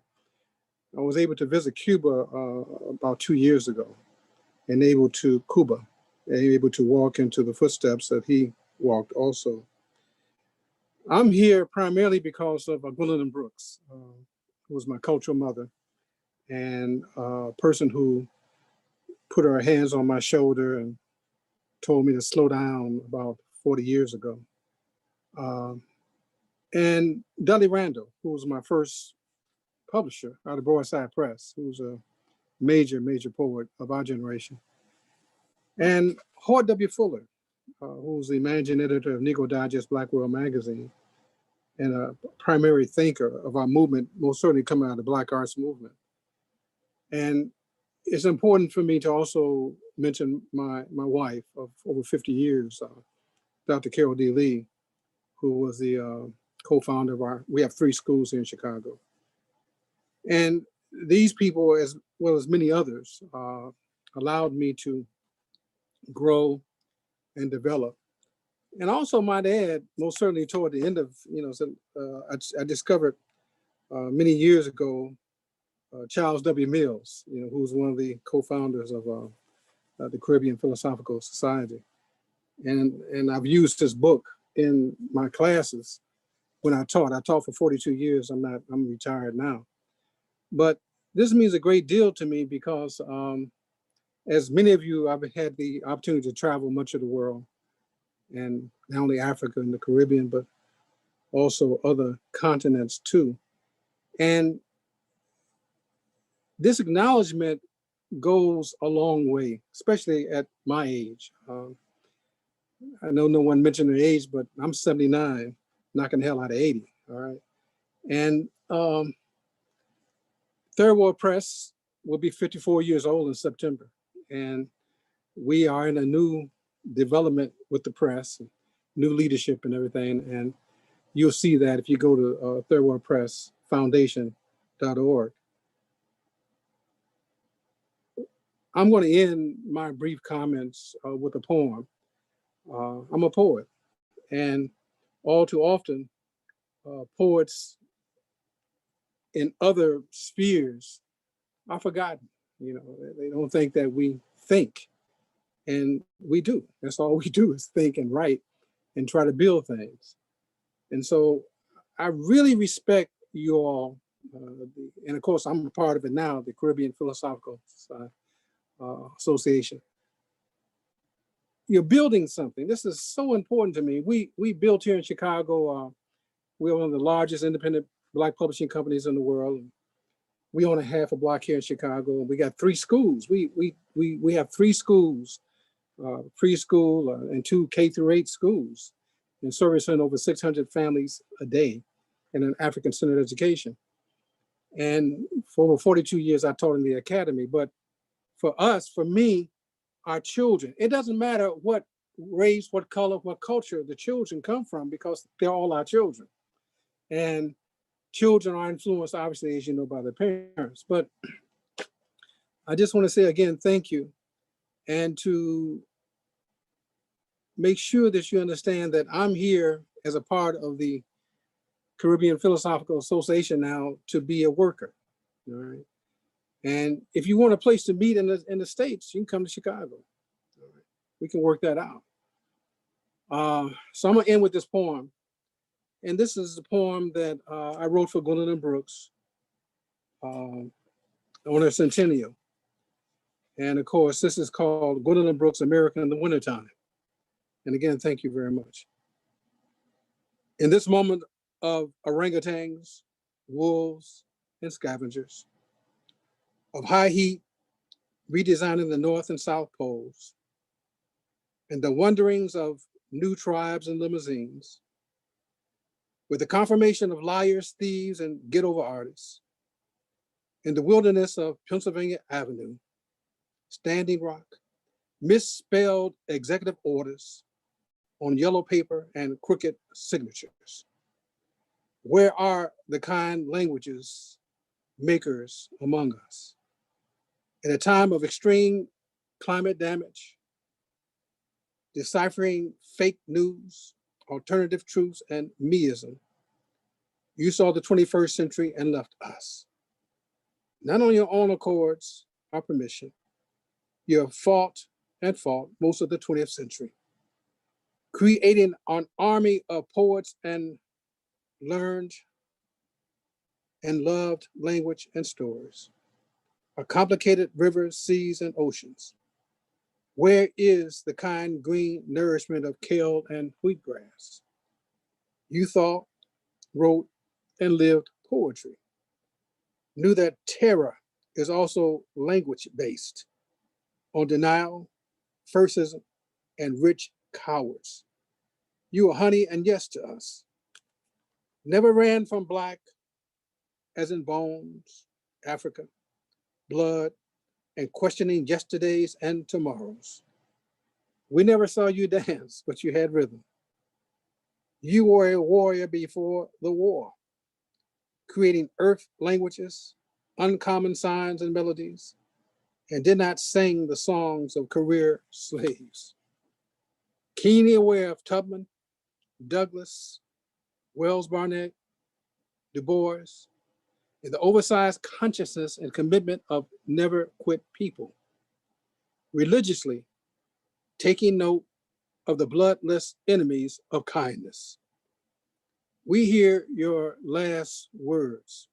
Speaker 7: I was able to visit Cuba about 2 years ago, and able to walk into the footsteps that he walked also. I'm here primarily because of Gwendolyn Brooks, who was my cultural mother, and a person who put her hands on my shoulder and told me to slow down about 40 years ago. And Dudley Randall, who was my first publisher out of Broadside Press, who's a major, major poet of our generation. And Howard W. Fuller, who's the managing editor of Negro Digest Black World magazine, and a primary thinker of our movement, most certainly coming out of the Black arts movement. And it's important for me to also mention my wife of over 50 years, Dr. Carol D. Lee, who was the co-founder of we have 3 schools here in Chicago. And these people, as well as many others, allowed me to grow and develop. And also might add, most certainly toward the end of, I discovered many years ago, Charles W. Mills, who was one of the co-founders of the Caribbean Philosophical Society. And I've used his book in my classes when I taught. I taught for 42 years. I'm retired now. But this means a great deal to me because as many of you, I've had the opportunity to travel much of the world, and not only Africa and the Caribbean, but also other continents too. And this acknowledgement goes a long way, especially at my age. I know no one mentioned their age, but I'm 79, knocking the hell out of 80, all right? And Third World Press will be 54 years old in September. And we are in a new development with the press, new leadership and everything. And you'll see that if you go to Third World Press Foundation.org. I'm going to end my brief comments with a poem. I'm a poet, and all too often, poets in other spheres are forgotten. They don't think that we think, and we do. That's all we do is think and write and try to build things. And so I really respect you all. And of course, I'm a part of it now, the Caribbean Philosophical Association. You're building something. This is so important to me. We built here in Chicago. We're one of the largest independent Black publishing companies in the world. We own a half a block here in Chicago. We got 3 schools. We have 3 schools, preschool and 2 K-8 schools, and servicing over 600 families a day in an African-centered education. And for over 42 years, I taught in the academy. But for us, for me, our children, it doesn't matter what race, what color, what culture the children come from, because they're all our children. And children are influenced, obviously, as you know, by their parents. But I just want to say again, thank you. And to make sure that you understand that I'm here as a part of the Caribbean Philosophical Association now to be a worker, all right? And if you want a place to meet in the States, you can come to Chicago. All right? We can work that out. So I'm gonna end with this poem. And this is the poem that I wrote for Gwendolyn Brooks on her centennial. And of course, this is called Gwendolyn Brooks, America in the Wintertime. And again, thank you very much. In this moment of orangutans, wolves, and scavengers, of high heat, redesigning the North and South poles, and the wanderings of new tribes and limousines, with the confirmation of liars, thieves, and get-over artists, in the wilderness of Pennsylvania Avenue, Standing Rock, misspelled executive orders on yellow paper and crooked signatures. Where are the kind languages makers among us? In a time of extreme climate damage, deciphering fake news, alternative truths, and meism, you saw the 21st century and left us. Not on your own accords or permission, you have fought most of the 20th century, creating an army of poets and learned and loved language and stories, a complicated rivers, seas, and oceans. Where is the kind green nourishment of kale and wheatgrass? You thought, wrote, and lived poetry, knew that terror is also language-based, on denial, fascism, and rich cowards. You are honey and yes to us. Never ran from Black, as in bones, Africa, blood, and questioning yesterdays and tomorrows. We never saw you dance, but you had rhythm. You were a warrior before the war, creating earth languages, uncommon signs and melodies, and did not sing the songs of career slaves. Keenly aware of Tubman, Douglas, Wells Barnett, Du Bois, and the oversized consciousness and commitment of never quit people, religiously taking note of the bloodless enemies of kindness. We hear your last words.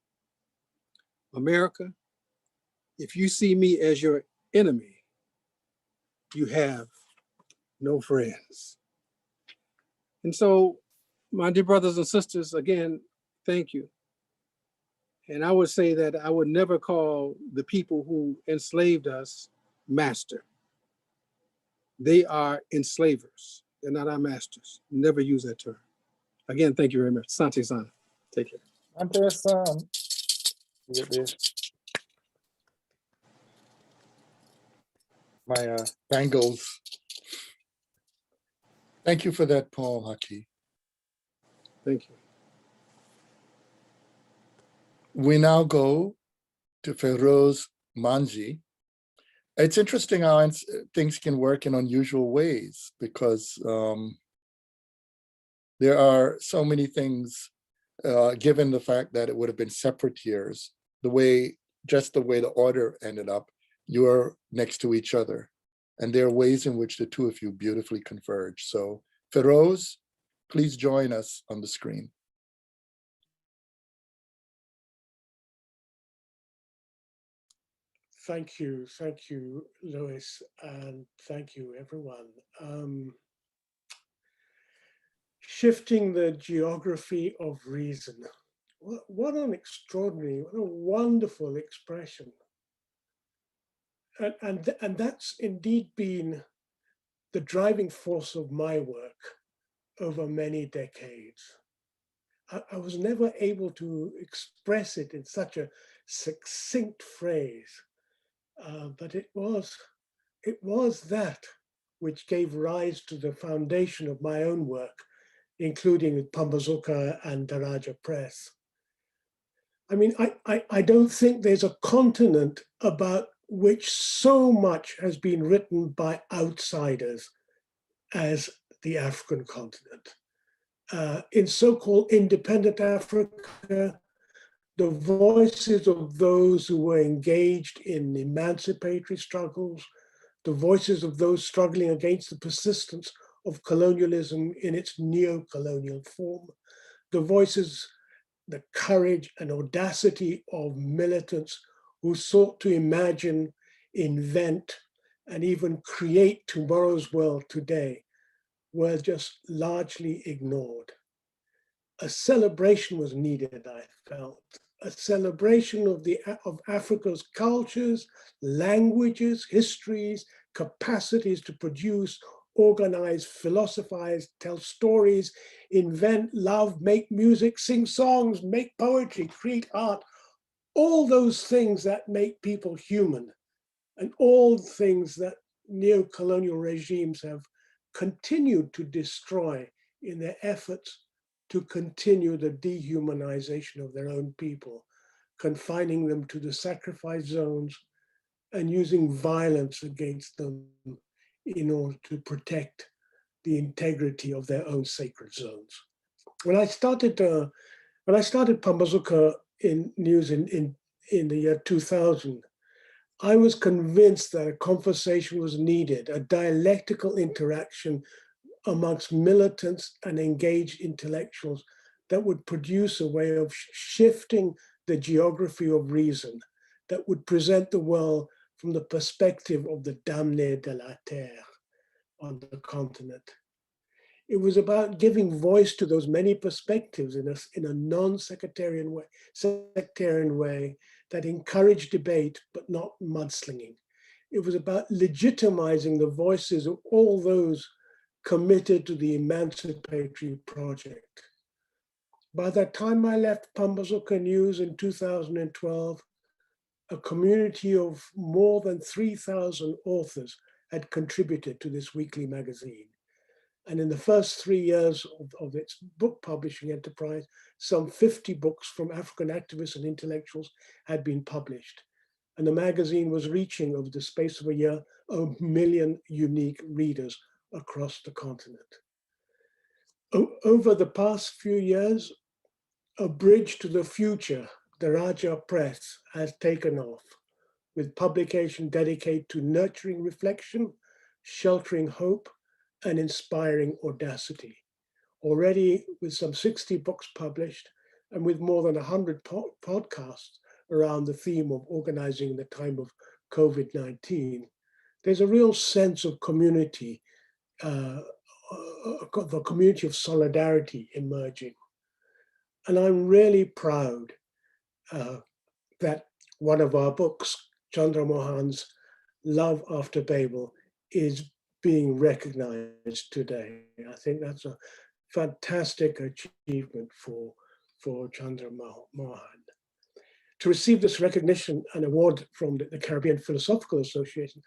Speaker 7: America, if you see me as your enemy, you have no friends. And so, my dear brothers and sisters, again, thank you. And I would say that I would never call the people who enslaved us master. They are enslavers. They're not our masters. Never use that term. Again, thank you very much. Sante-san, take care.
Speaker 1: Sante-san. Get this. My bangles. Thank you for that poem, Haki.
Speaker 7: Thank you.
Speaker 1: We now go to Firoze Manji. It's interesting how things can work in unusual ways because there are so many things, given the fact that it would have been separate years, just the way the order ended up, you're next to each other. And there are ways in which the two of you beautifully converge. So Firoze, please join us on the screen.
Speaker 3: Thank you, Louis, and thank you, everyone. Shifting the geography of reason. What an extraordinary, what a wonderful expression. And that's indeed been the driving force of my work over many decades. I was never able to express it in such a succinct phrase. But it was that which gave rise to the foundation of my own work, including with Pambazuka and Daraja Press. I mean, I don't think there's a continent about which so much has been written by outsiders as the African continent. In so-called independent Africa, the voices of those who were engaged in emancipatory struggles, the voices of those struggling against the persistence of colonialism in its neo-colonial form, the voices, the courage and audacity of militants who sought to imagine, invent, and even create tomorrow's world today were just largely ignored. A celebration was needed, I felt. A celebration of Africa's cultures, languages, histories, capacities to produce, organize, philosophize, tell stories, invent, love, make music, sing songs, make poetry, create art, all those things that make people human and all things that neo-colonial regimes have continued to destroy in their efforts to continue the dehumanization of their own people, confining them to the sacrifice zones and using violence against them in order to protect the integrity of their own sacred zones. When I started Pambazuka in news in the year 2000, I was convinced that a conversation was needed, a dialectical interaction amongst militants and engaged intellectuals that would produce a way of shifting the geography of reason, that would present the world from the perspective of the damnés de la terre on the continent. It was about giving voice to those many perspectives in a non-sectarian way that encouraged debate, but not mudslinging. It was about legitimizing the voices of all those committed to the emancipatory project. By the time I left Pambazuka News in 2012, a community of more than 3,000 authors had contributed to this weekly magazine. And in the first 3 years of its book publishing enterprise, some 50 books from African activists and intellectuals had been published. And the magazine was reaching, over the space of a year, 1 million unique readers across the continent. Over the past few years, A Bridge to the Future, the Raja Press, has taken off, with publication dedicated to nurturing reflection, sheltering hope, and inspiring audacity. Already with some 60 books published and with more than 100 podcasts around the theme of organizing in the time of COVID-19, there's a real sense of community, the community of solidarity emerging. And I'm really proud that one of our books, Chandra Mohan's Love After Babel, is being recognized today. I think that's a fantastic achievement for Chandra Mohan. To receive this recognition and award from the Caribbean Philosophical Association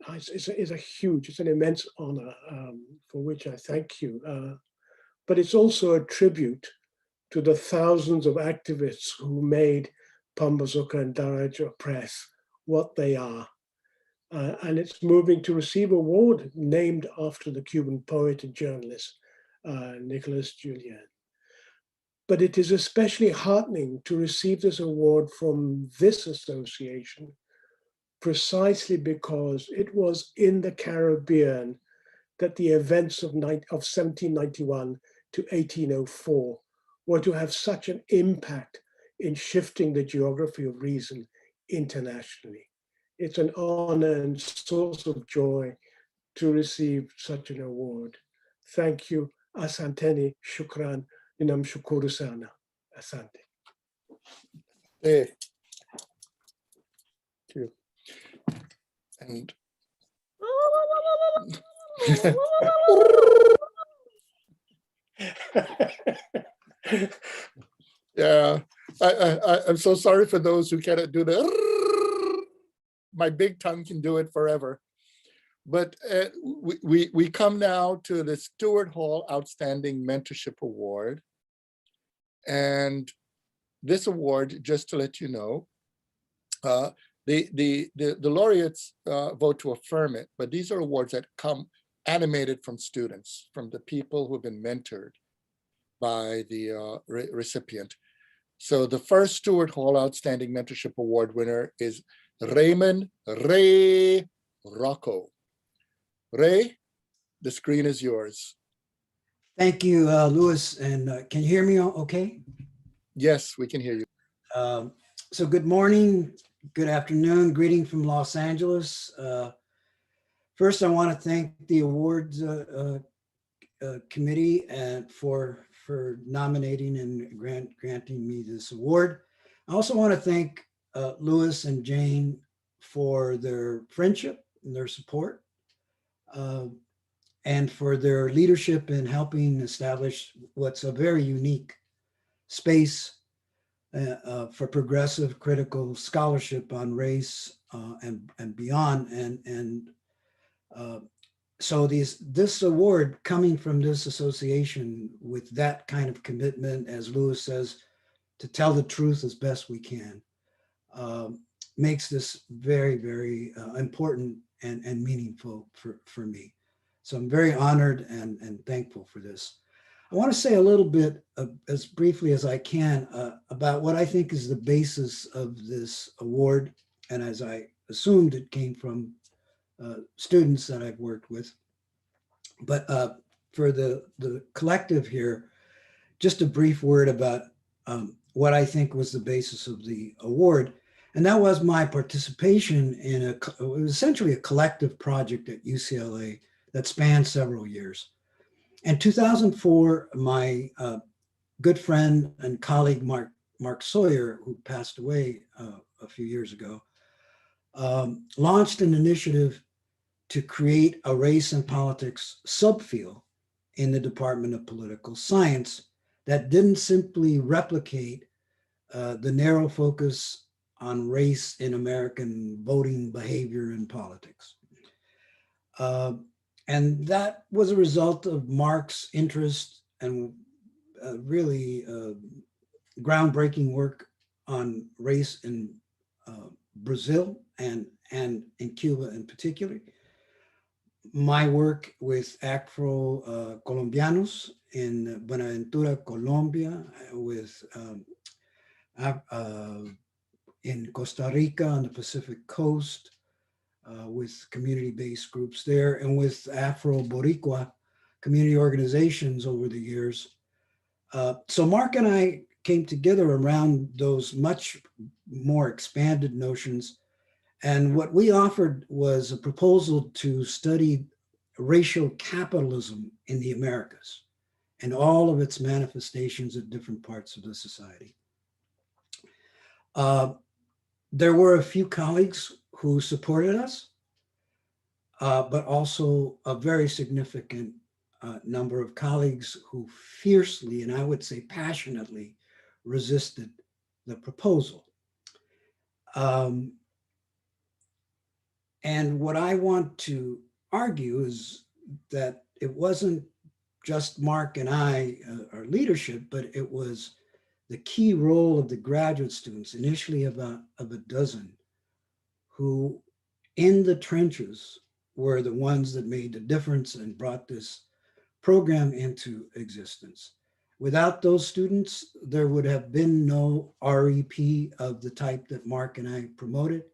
Speaker 3: it's an immense honor for which I thank you. But it's also a tribute to the thousands of activists who made Pambazuka and Daraja Press what they are. And it's moving to receive an award named after the Cuban poet and journalist, Nicolás Guillén. But it is especially heartening to receive this award from this association, precisely because it was in the Caribbean that the events of 1791 to 1804 were to have such an impact in shifting the geography of reason internationally. It's an honor and source of joy to receive such an award. Thank you. Asanteni, shukran, ninam shukuru sana. Asante.
Speaker 1: Hey. Thank you. And yeah, I'm so sorry for those who cannot do the. My big tongue can do it forever. But we come now to the Stuart Hall Outstanding Mentorship Award. And this award, just to let you know, the laureates vote to affirm it, but these are awards that come animated from students, from the people who have been mentored by the recipient. So the first Stuart Hall Outstanding Mentorship Award winner is Raymond Rocco. Ray, the screen is yours.
Speaker 8: Thank you, Louis. And can you hear me okay?
Speaker 1: Yes, we can hear you.
Speaker 8: So good morning, good afternoon, greeting from Los Angeles. First, I want to thank the awards committee and for nominating and granting me this award. I also want to thank Louis and Jane for their friendship and their support. And for their leadership in helping establish what's a very unique space for progressive critical scholarship on race and beyond. So this award coming from this association with that kind of commitment, as Lewis says, to tell the truth as best we can, makes this very, very important and meaningful for me. So I'm very honored and thankful for this. I want to say a little bit, as briefly as I can, about what I think is the basis of this award. And as I assumed, it came from students that I've worked with. But for the collective here, just a brief word about what I think was the basis of the award. And that was my participation in it was essentially a collective project at UCLA that spanned several years. In 2004, my good friend and colleague, Mark Sawyer, who passed away a few years ago, launched an initiative to create a race and politics subfield in the Department of Political Science that didn't simply replicate the narrow focus on race in American voting behavior and politics. And that was a result of Mark's interest and really groundbreaking work on race in Brazil and in Cuba in particular. My work with Afro-Colombianos in Buenaventura, Colombia, with in Costa Rica on the Pacific Coast, with community-based groups there, and with Afro-Boricua community organizations over the years. So Mark and I came together around those much more expanded notions. And what we offered was a proposal to study racial capitalism in the Americas and all of its manifestations at different parts of the society. There were a few colleagues who supported us, but also a very significant number of colleagues who fiercely, and I would say passionately, resisted the proposal. And what I want to argue is that it wasn't just Mark and I, our leadership, but it was the key role of the graduate students, initially about a dozen, who in the trenches were the ones that made the difference and brought this program into existence. Without those students, there would have been no REP of the type that Mark and I promoted.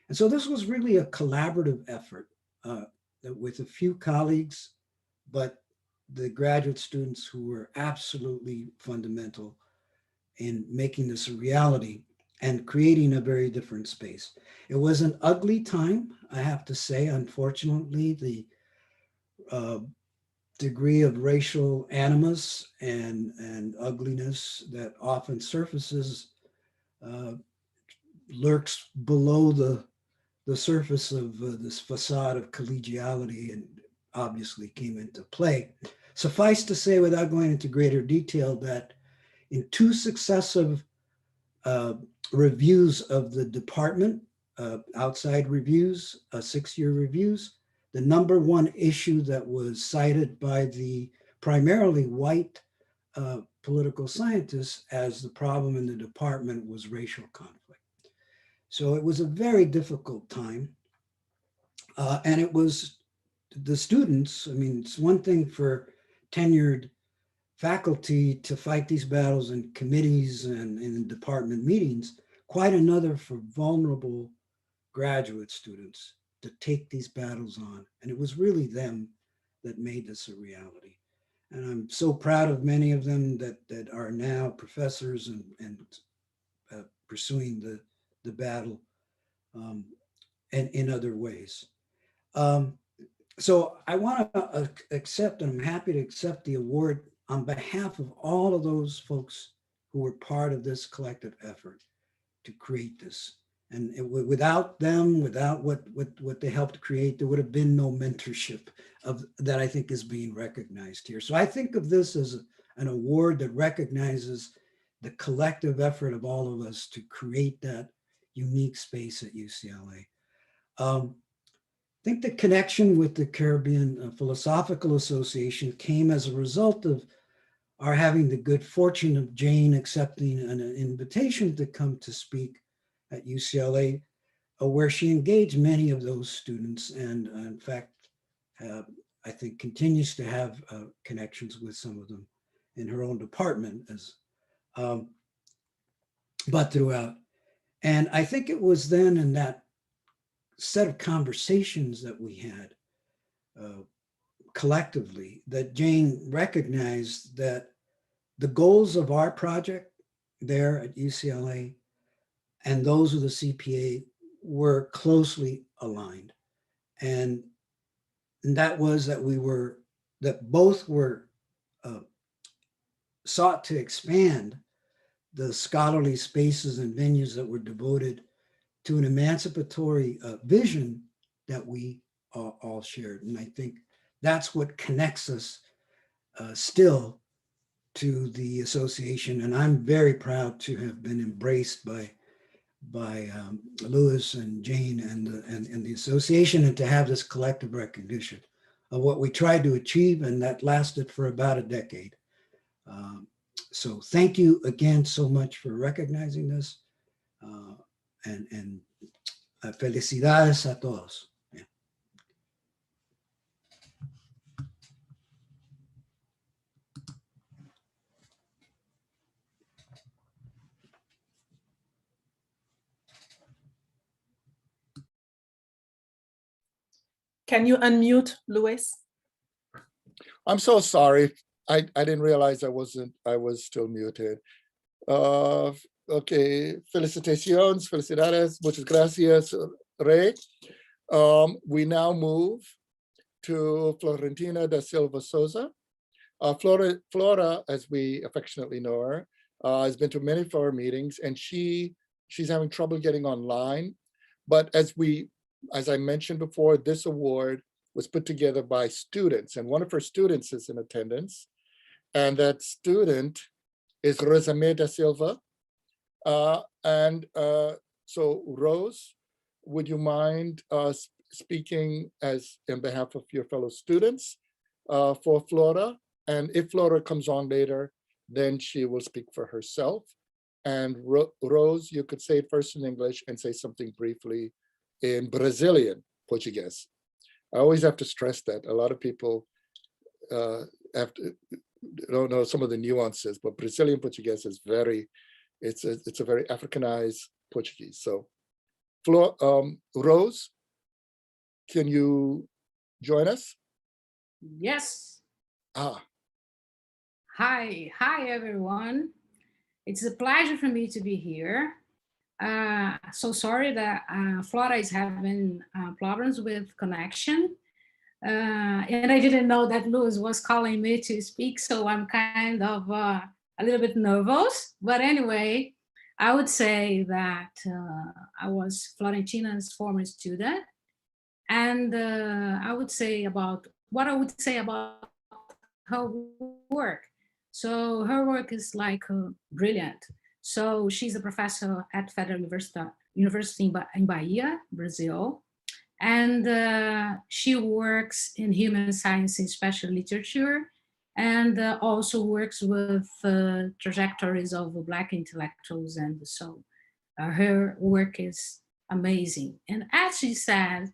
Speaker 8: And so this was really a collaborative effort with a few colleagues, but the graduate students who were absolutely fundamental in making this a reality and creating a very different space. It was an ugly time, I have to say. Unfortunately, the degree of racial animus and ugliness that often surfaces lurks below the surface of this facade of collegiality, and obviously came into play. Suffice to say, without going into greater detail, that in two successive reviews of the department, outside reviews, 6-year reviews, the number one issue that was cited by the primarily white political scientists as the problem in the department was racial conflict. So it was a very difficult time. And it was the students, I mean, it's one thing for tenured faculty to fight these battles in committees and in department meetings, quite another for vulnerable graduate students to take these battles on. And it was really them that made this a reality. And I'm so proud of many of them that are now professors and pursuing the battle and in other ways. So I want to accept, and I'm happy to accept the award on behalf of all of those folks who were part of this collective effort to create this. And without them, without what they helped create, there would have been no mentorship that I think is being recognized here. So I think of this as an award that recognizes the collective effort of all of us to create that unique space at UCLA. I think the connection with the Caribbean Philosophical Association came as a result of our having the good fortune of Jane accepting an invitation to come to speak at UCLA, where she engaged many of those students, and in fact, I think continues to have connections with some of them in her own department, but throughout. And I think it was then in that set of conversations that we had collectively that Jane recognized that the goals of our project there at UCLA and those of the CPA were closely aligned. And that was that both were sought to expand the scholarly spaces and venues that were devoted to an emancipatory vision that we all shared. And I think that's what connects us still to the association. And I'm very proud to have been embraced by Louis and Jane and the association, and to have this collective recognition of what we tried to achieve, and that lasted for about a decade. So thank you again so much for recognizing this, and felicidades a todos. Yeah.
Speaker 2: Can you unmute, Louis?
Speaker 1: I'm so sorry. I didn't realize I was still muted. Okay, felicitaciones, felicidades, muchas gracias, Ray. We now move to Florentina da Silva Sousa. Flora, as we affectionately know her, has been to many of our meetings, and she's having trouble getting online. But as I mentioned before, this award was put together by students, and one of her students is in attendance. And that student is Rozena da Silva. So Rose, would you mind speaking in behalf of your fellow students for Flora? And if Flora comes on later, then she will speak for herself. And Rose, you could say it first in English and say something briefly in Brazilian Portuguese. I always have to stress that. A lot of people don't know some of the nuances, but Brazilian Portuguese is it's a very Africanized Portuguese. So Rose, can you join us?
Speaker 9: Yes.
Speaker 1: Hi,
Speaker 9: everyone. It's a pleasure for me to be here. So sorry that Flora is having problems with connection. And I didn't know that Louis was calling me to speak, so I'm kind of a little bit nervous. But anyway, I would say that I was Florentina's former student. And I would say about her work. So her work is like brilliant. So she's a professor at Federal University in Bahia, Brazil. And she works in human sciences, special literature, and also works with trajectories of Black intellectuals. And so her work is amazing. And as she said,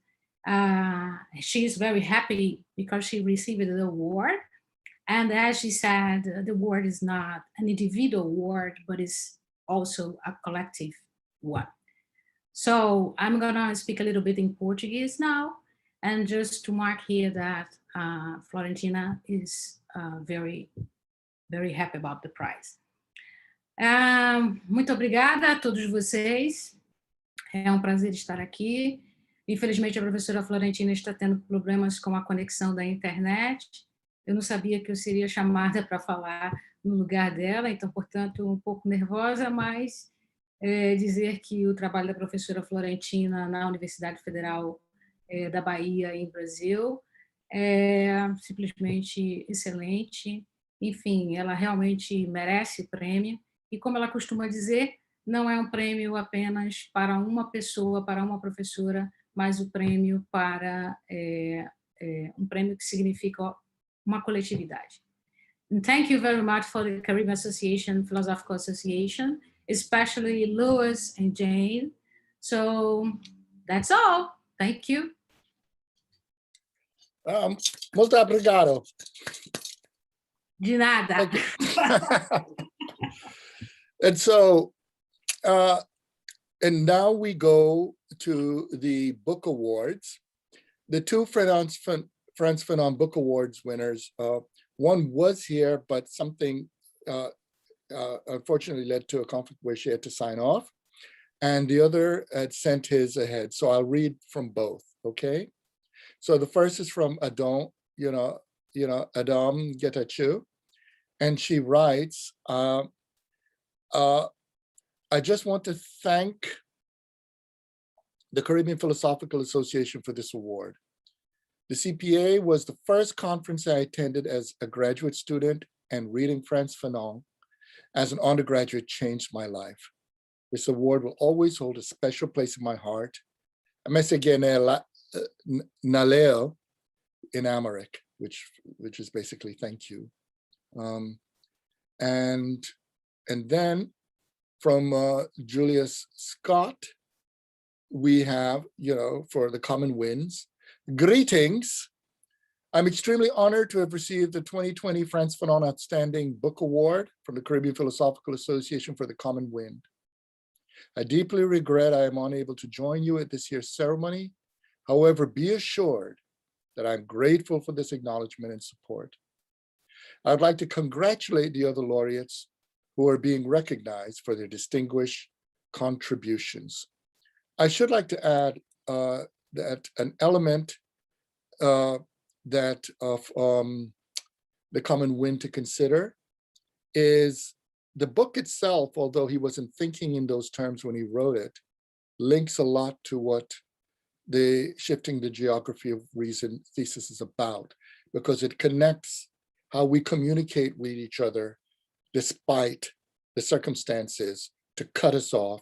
Speaker 9: she is very happy because she received the award. And as she said, the award is not an individual award, but is also a collective one. So I'm gonna speak a little bit in Portuguese now, and just to mark here that Florentina is very, very happy about the prize. Muito obrigada a todos vocês. É um prazer estar aqui. Infelizmente, a professora Florentina está tendo problemas com a conexão da internet. Eu não sabia que eu seria chamada para falar no lugar dela, então, portanto, um pouco nervosa, mas dizer que o trabalho da professora Florentina na Universidade Federal da Bahia, em Brasil, é simplesmente excelente. Enfim, ela realmente merece o prêmio, E como ela costuma dizer, não é um prêmio apenas para uma pessoa, para uma professora, mas o prêmio para um prêmio que significa uma coletividade. And thank you very much for the Caribbean Association, Philosophical Association, especially Louis and Jane. So that's all. Thank you.
Speaker 1: Muito obrigado.
Speaker 9: De nada.
Speaker 1: And so, and now we go to the book awards. The two Frantz Fanon Book Awards winners, one was here, but something unfortunately led to a conflict where she had to sign off, and the other had sent his ahead. So I'll read from both, okay? So the first is from Adom, Adom Getachew, and she writes, I just want to thank the Caribbean Philosophical Association for this award. The CPA was the first conference I attended as a graduate student, and reading Frantz Fanon as an undergraduate changed my life. This award will always hold a special place in my heart. Naleo in Amharic, which is basically thank you. And then from Julius Scott, we have, for the common wins, greetings. I'm extremely honored to have received the 2020 Frantz Fanon Outstanding Book Award from the Caribbean Philosophical Association for the Common Wind. I deeply regret I am unable to join you at this year's ceremony. However, be assured that I'm grateful for this acknowledgement and support. I'd like to congratulate the other laureates who are being recognized for their distinguished contributions. I should like to add that an element that of the common wind to consider is the book itself, although he wasn't thinking in those terms when he wrote it, links a lot to what the Shifting the Geography of Reason thesis is about, because it connects how we communicate with each other despite the circumstances to cut us off,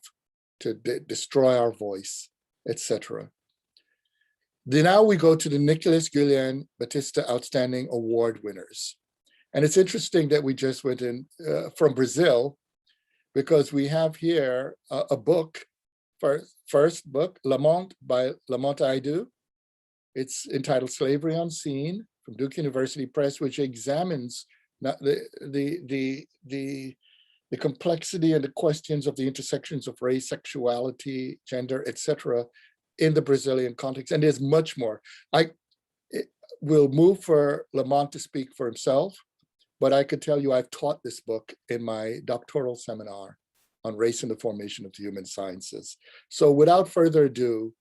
Speaker 1: to destroy our voice, etc. Then now we go to the Nicolás, Guillén, Batista Outstanding Award winners. And it's interesting that we just went in from Brazil, because we have here a book, first book, Lamonte by Lamonte. It's entitled Slavery Unseen, from Duke University Press, which examines the complexity and the questions of the intersections of race, sexuality, gender, etc., in the Brazilian context. And there's much more. I will move for Lamonte to speak for himself, but I could tell you I've taught this book in my doctoral seminar on race and the formation of the human sciences. So without further ado,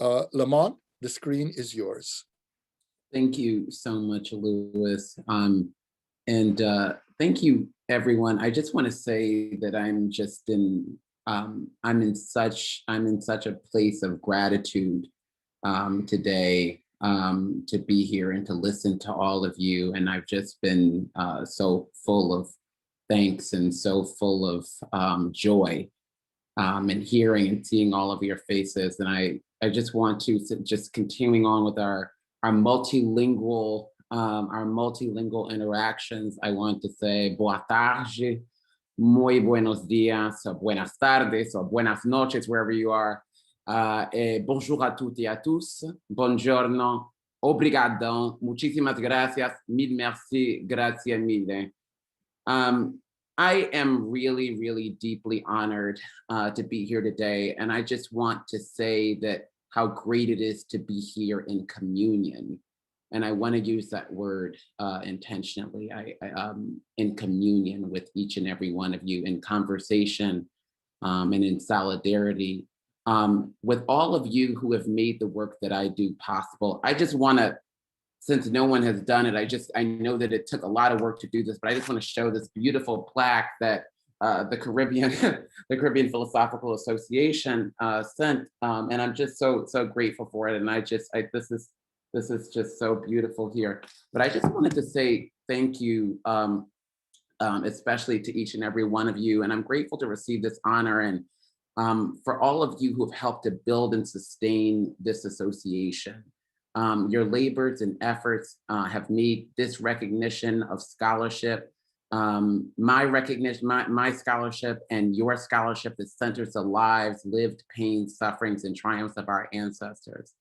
Speaker 1: Lamonte, the screen is yours.
Speaker 10: Thank you so much, Louis. And thank you, everyone. I just want to say that I'm just I'm in such a place of gratitude today to be here and to listen to all of you. And I've just been so full of thanks and so full of joy and hearing and seeing all of your faces. And I just want to, just continuing on with our multilingual interactions, I want to say boa tarde, muy buenos días, or buenas tardes, or buenas noches, wherever you are. Bonjour à toutes et à tous. Buongiorno, obrigado, muchísimas gracias, mille merci, grazie mille. I am really, really deeply honored to be here today. And I just want to say that how great it is to be here in communion. And I want to use that word intentionally, in communion with each and every one of you, in conversation and in solidarity with all of you who have made the work that I do possible. I just want to, since no one has done it, I know that it took a lot of work to do this, but I just want to show this beautiful plaque that the Caribbean Philosophical Association sent, and I'm just so grateful for it. And this is just so beautiful here. But I just wanted to say thank you especially to each and every one of you. And I'm grateful to receive this honor, and for all of you who have helped to build and sustain this association. Your labors and efforts have made this recognition of scholarship, my recognition, my scholarship and your scholarship that centers the lives, lived pains, sufferings, and triumphs of our ancestors.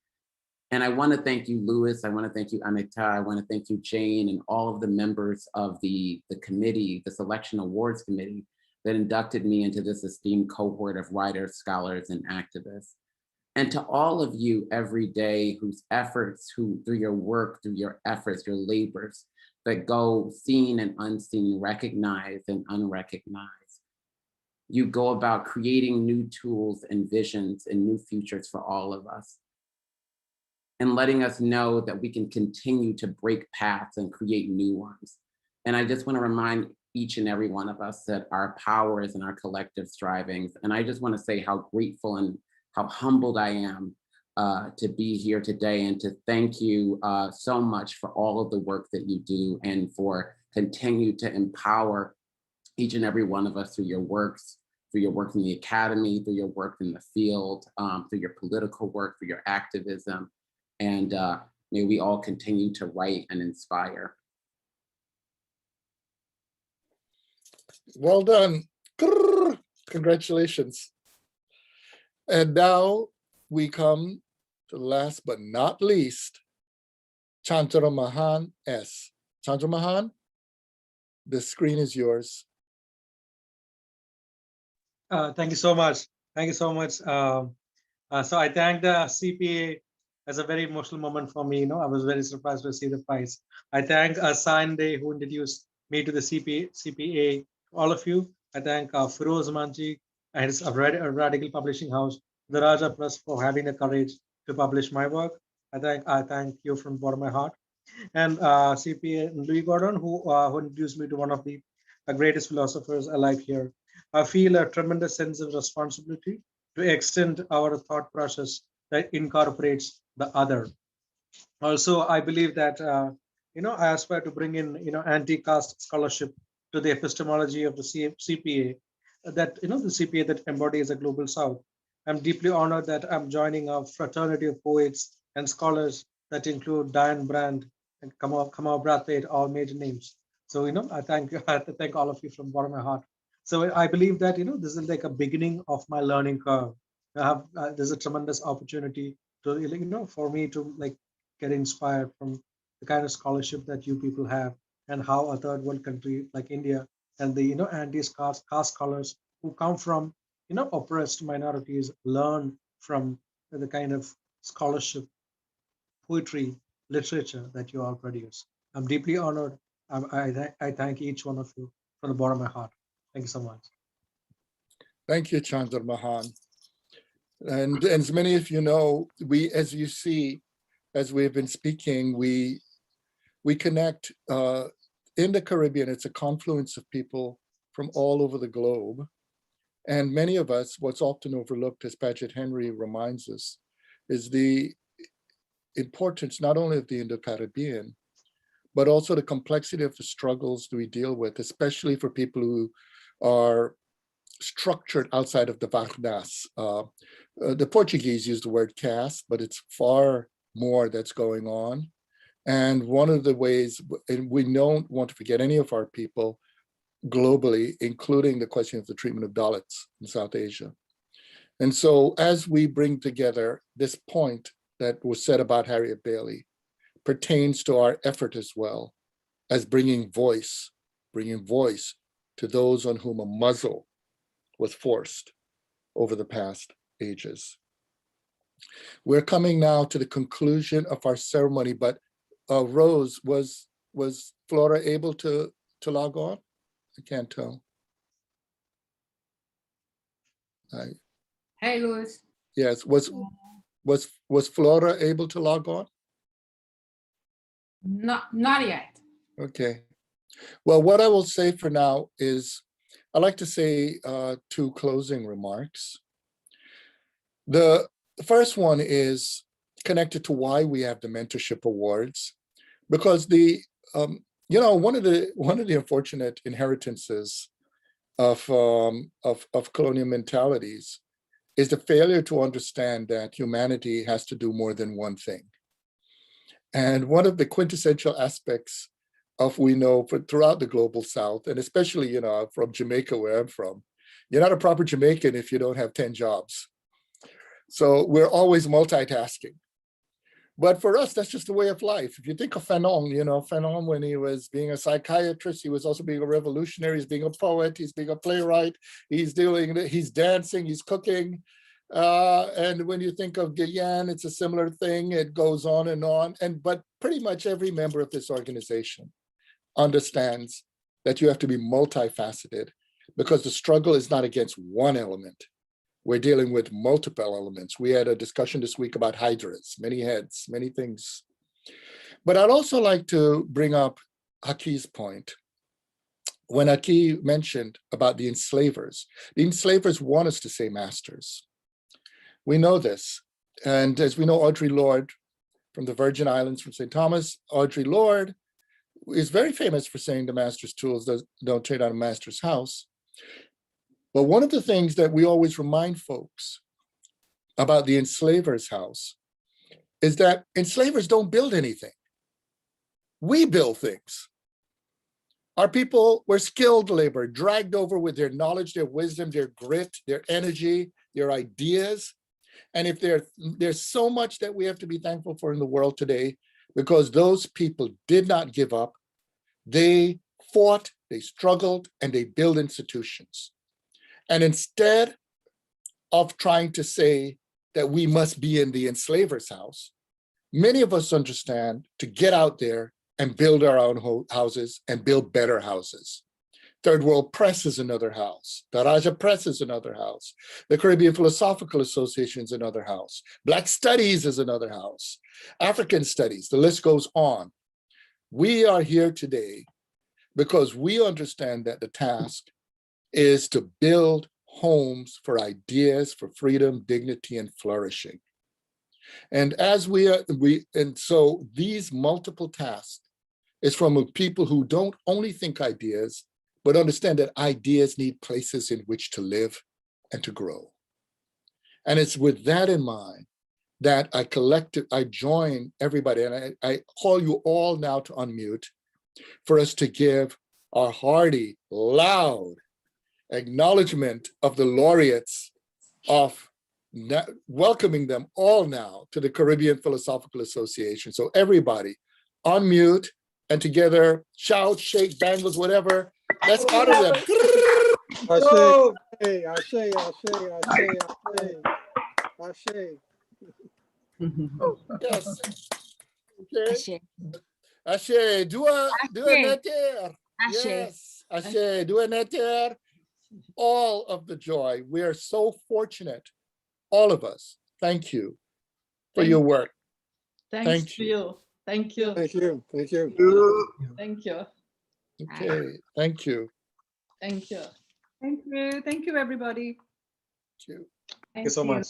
Speaker 10: And I want to thank you, Louis. I want to thank you, Hanétha. I want to thank you, Jane, and all of the members of the committee, the Selection Awards Committee, that inducted me into this esteemed cohort of writers, scholars, and activists. And to all of you every day whose efforts, who through your work, through your efforts, your labors, that go seen and unseen, recognized and unrecognized. You go about creating new tools and visions and new futures for all of us, and letting us know that we can continue to break paths and create new ones. And I just want to remind each and every one of us that our power is in our collective strivings. And I just want to say how grateful and how humbled I am to be here today, and to thank you so much for all of the work that you do, and for continue to empower each and every one of us through your works, through your work in the academy, through your work in the field, through your political work, through your activism. And may we all continue to write and inspire.
Speaker 1: Well done. Congratulations. And now we come to last but not least, Chandra Mahan S. Chandra Mahan, the screen is yours.
Speaker 11: Thank you so much. Thank you so much. So I thank the CPA as a very emotional moment for me. I was very surprised to receive the prize. I thank Sande who introduced me to the CPA, all of you. I thank Firoze Manji and his Radical Publishing House, the Raja Press, for having the courage to publish my work. I thank you from the bottom of my heart. And CPA Louis Gordon, who introduced me to one of the greatest philosophers alive here. I feel a tremendous sense of responsibility to extend our thought process that incorporates the other. Also, I believe that I aspire to bring in anti-caste scholarship to the epistemology of the CPA, that the CPA that embodies a global South. I'm deeply honored that I'm joining a fraternity of poets and scholars that include Dionne Brand and Kamau Brathwaite, all major names. So I have to thank all of you from the bottom of my heart. So I believe that this is like a beginning of my learning curve. There's a tremendous opportunity to for me to get inspired from the kind of scholarship that you people have, and how a third world country like India and the anti-caste scholars who come from oppressed minorities learn from the kind of scholarship, poetry, literature that you all produce. I'm deeply honored. I thank each one of you from the bottom of my heart. Thank you so much.
Speaker 1: Thank you, Chandra Mahan. And as many of you know, as you see, as we've been speaking, we connect in the Caribbean. It's a confluence of people from all over the globe. And many of us, what's often overlooked, as Paget Henry reminds us, is the importance not only of the Indo-Caribbean, but also the complexity of the struggles that we deal with, especially for people who are structured outside of the Varnas. The Portuguese use the word caste, but it's far more that's going on. And one of the ways, and we don't want to forget any of our people globally, including the question of the treatment of Dalits in South Asia. And so as we bring together this point that was said about Harriet Bailey, pertains to our effort as well as bringing voice to those on whom a muzzle was forced over the past ages. We're coming now to the conclusion of our ceremony, but Rose, was Flora able to log on? I can't tell.
Speaker 9: Hey, Louis.
Speaker 1: Yes, was Flora able to log on?
Speaker 9: Not yet.
Speaker 1: Okay. Well, what I will say for now is I'd like to say two closing remarks. The first one is connected to why we have the Mentorship Awards, because the You know, one of the unfortunate inheritances of colonial mentalities is the failure to understand that humanity has to do more than one thing. And one of the quintessential aspects of we know throughout the global South, and especially, you know, from Jamaica, where I'm from, you're not a proper Jamaican if you don't have 10 jobs. So we're always multitasking. But for us, that's just the way of life. If you think of Fanon, you know, Fanon, when he was being a psychiatrist, he was also being a revolutionary, he's being a poet, he's being a playwright, he's dancing, he's cooking. And when you think of Guillén, it's a similar thing. It goes on. But pretty much every member of this organization understands that you have to be multifaceted, because the struggle is not against one element. We're dealing with multiple elements. We had a discussion this week about hydras, many heads, many things. But I'd also like to bring up Haki's point. When Haki mentioned about the enslavers want us to say masters. We know this. And as we know, Audre Lorde from the Virgin Islands, from St. Thomas, Audre Lorde is very famous for saying the master's tools don't trade on a master's house. But one of the things that we always remind folks about the enslaver's house is that enslavers don't build anything. We build things. Our people were skilled labor, dragged over with their knowledge, their wisdom, their grit, their energy, their ideas. And if there's so much that we have to be thankful for in the world today, because those people did not give up. They fought, they struggled, and they built institutions. And instead of trying to say that we must be in the enslaver's house, many of us understand to get out there and build our own houses and build better houses. Third World Press is another house. Taraja Press is another house. The Caribbean Philosophical Association is another house. Black Studies is another house. African Studies, the list goes on. We are here today because we understand that the task is to build homes for ideas, for freedom, dignity, and flourishing. And as so these multiple tasks is from people who don't only think ideas, but understand that ideas need places in which to live and to grow. And it's with that in mind that I join everybody, and I call you all now to unmute for us to give our hearty, loud acknowledgement of the laureates, of welcoming them all now to the Caribbean Philosophical Association. So everybody unmute and together shout, shake, bangles, whatever. Let's honor them. Yes. Okay. Ashe, do a netter. Yes. Ashe, do a netter. All of the joy. We are so fortunate, all of us. Thank you for your work.
Speaker 4: Thanks to you. Thank you.
Speaker 7: Thank you. Thank you.
Speaker 4: Thank you.
Speaker 1: Okay. Thank you.
Speaker 4: Thank you.
Speaker 6: Thank you. Thank you, everybody.
Speaker 1: Thank you.
Speaker 11: Thank you so much.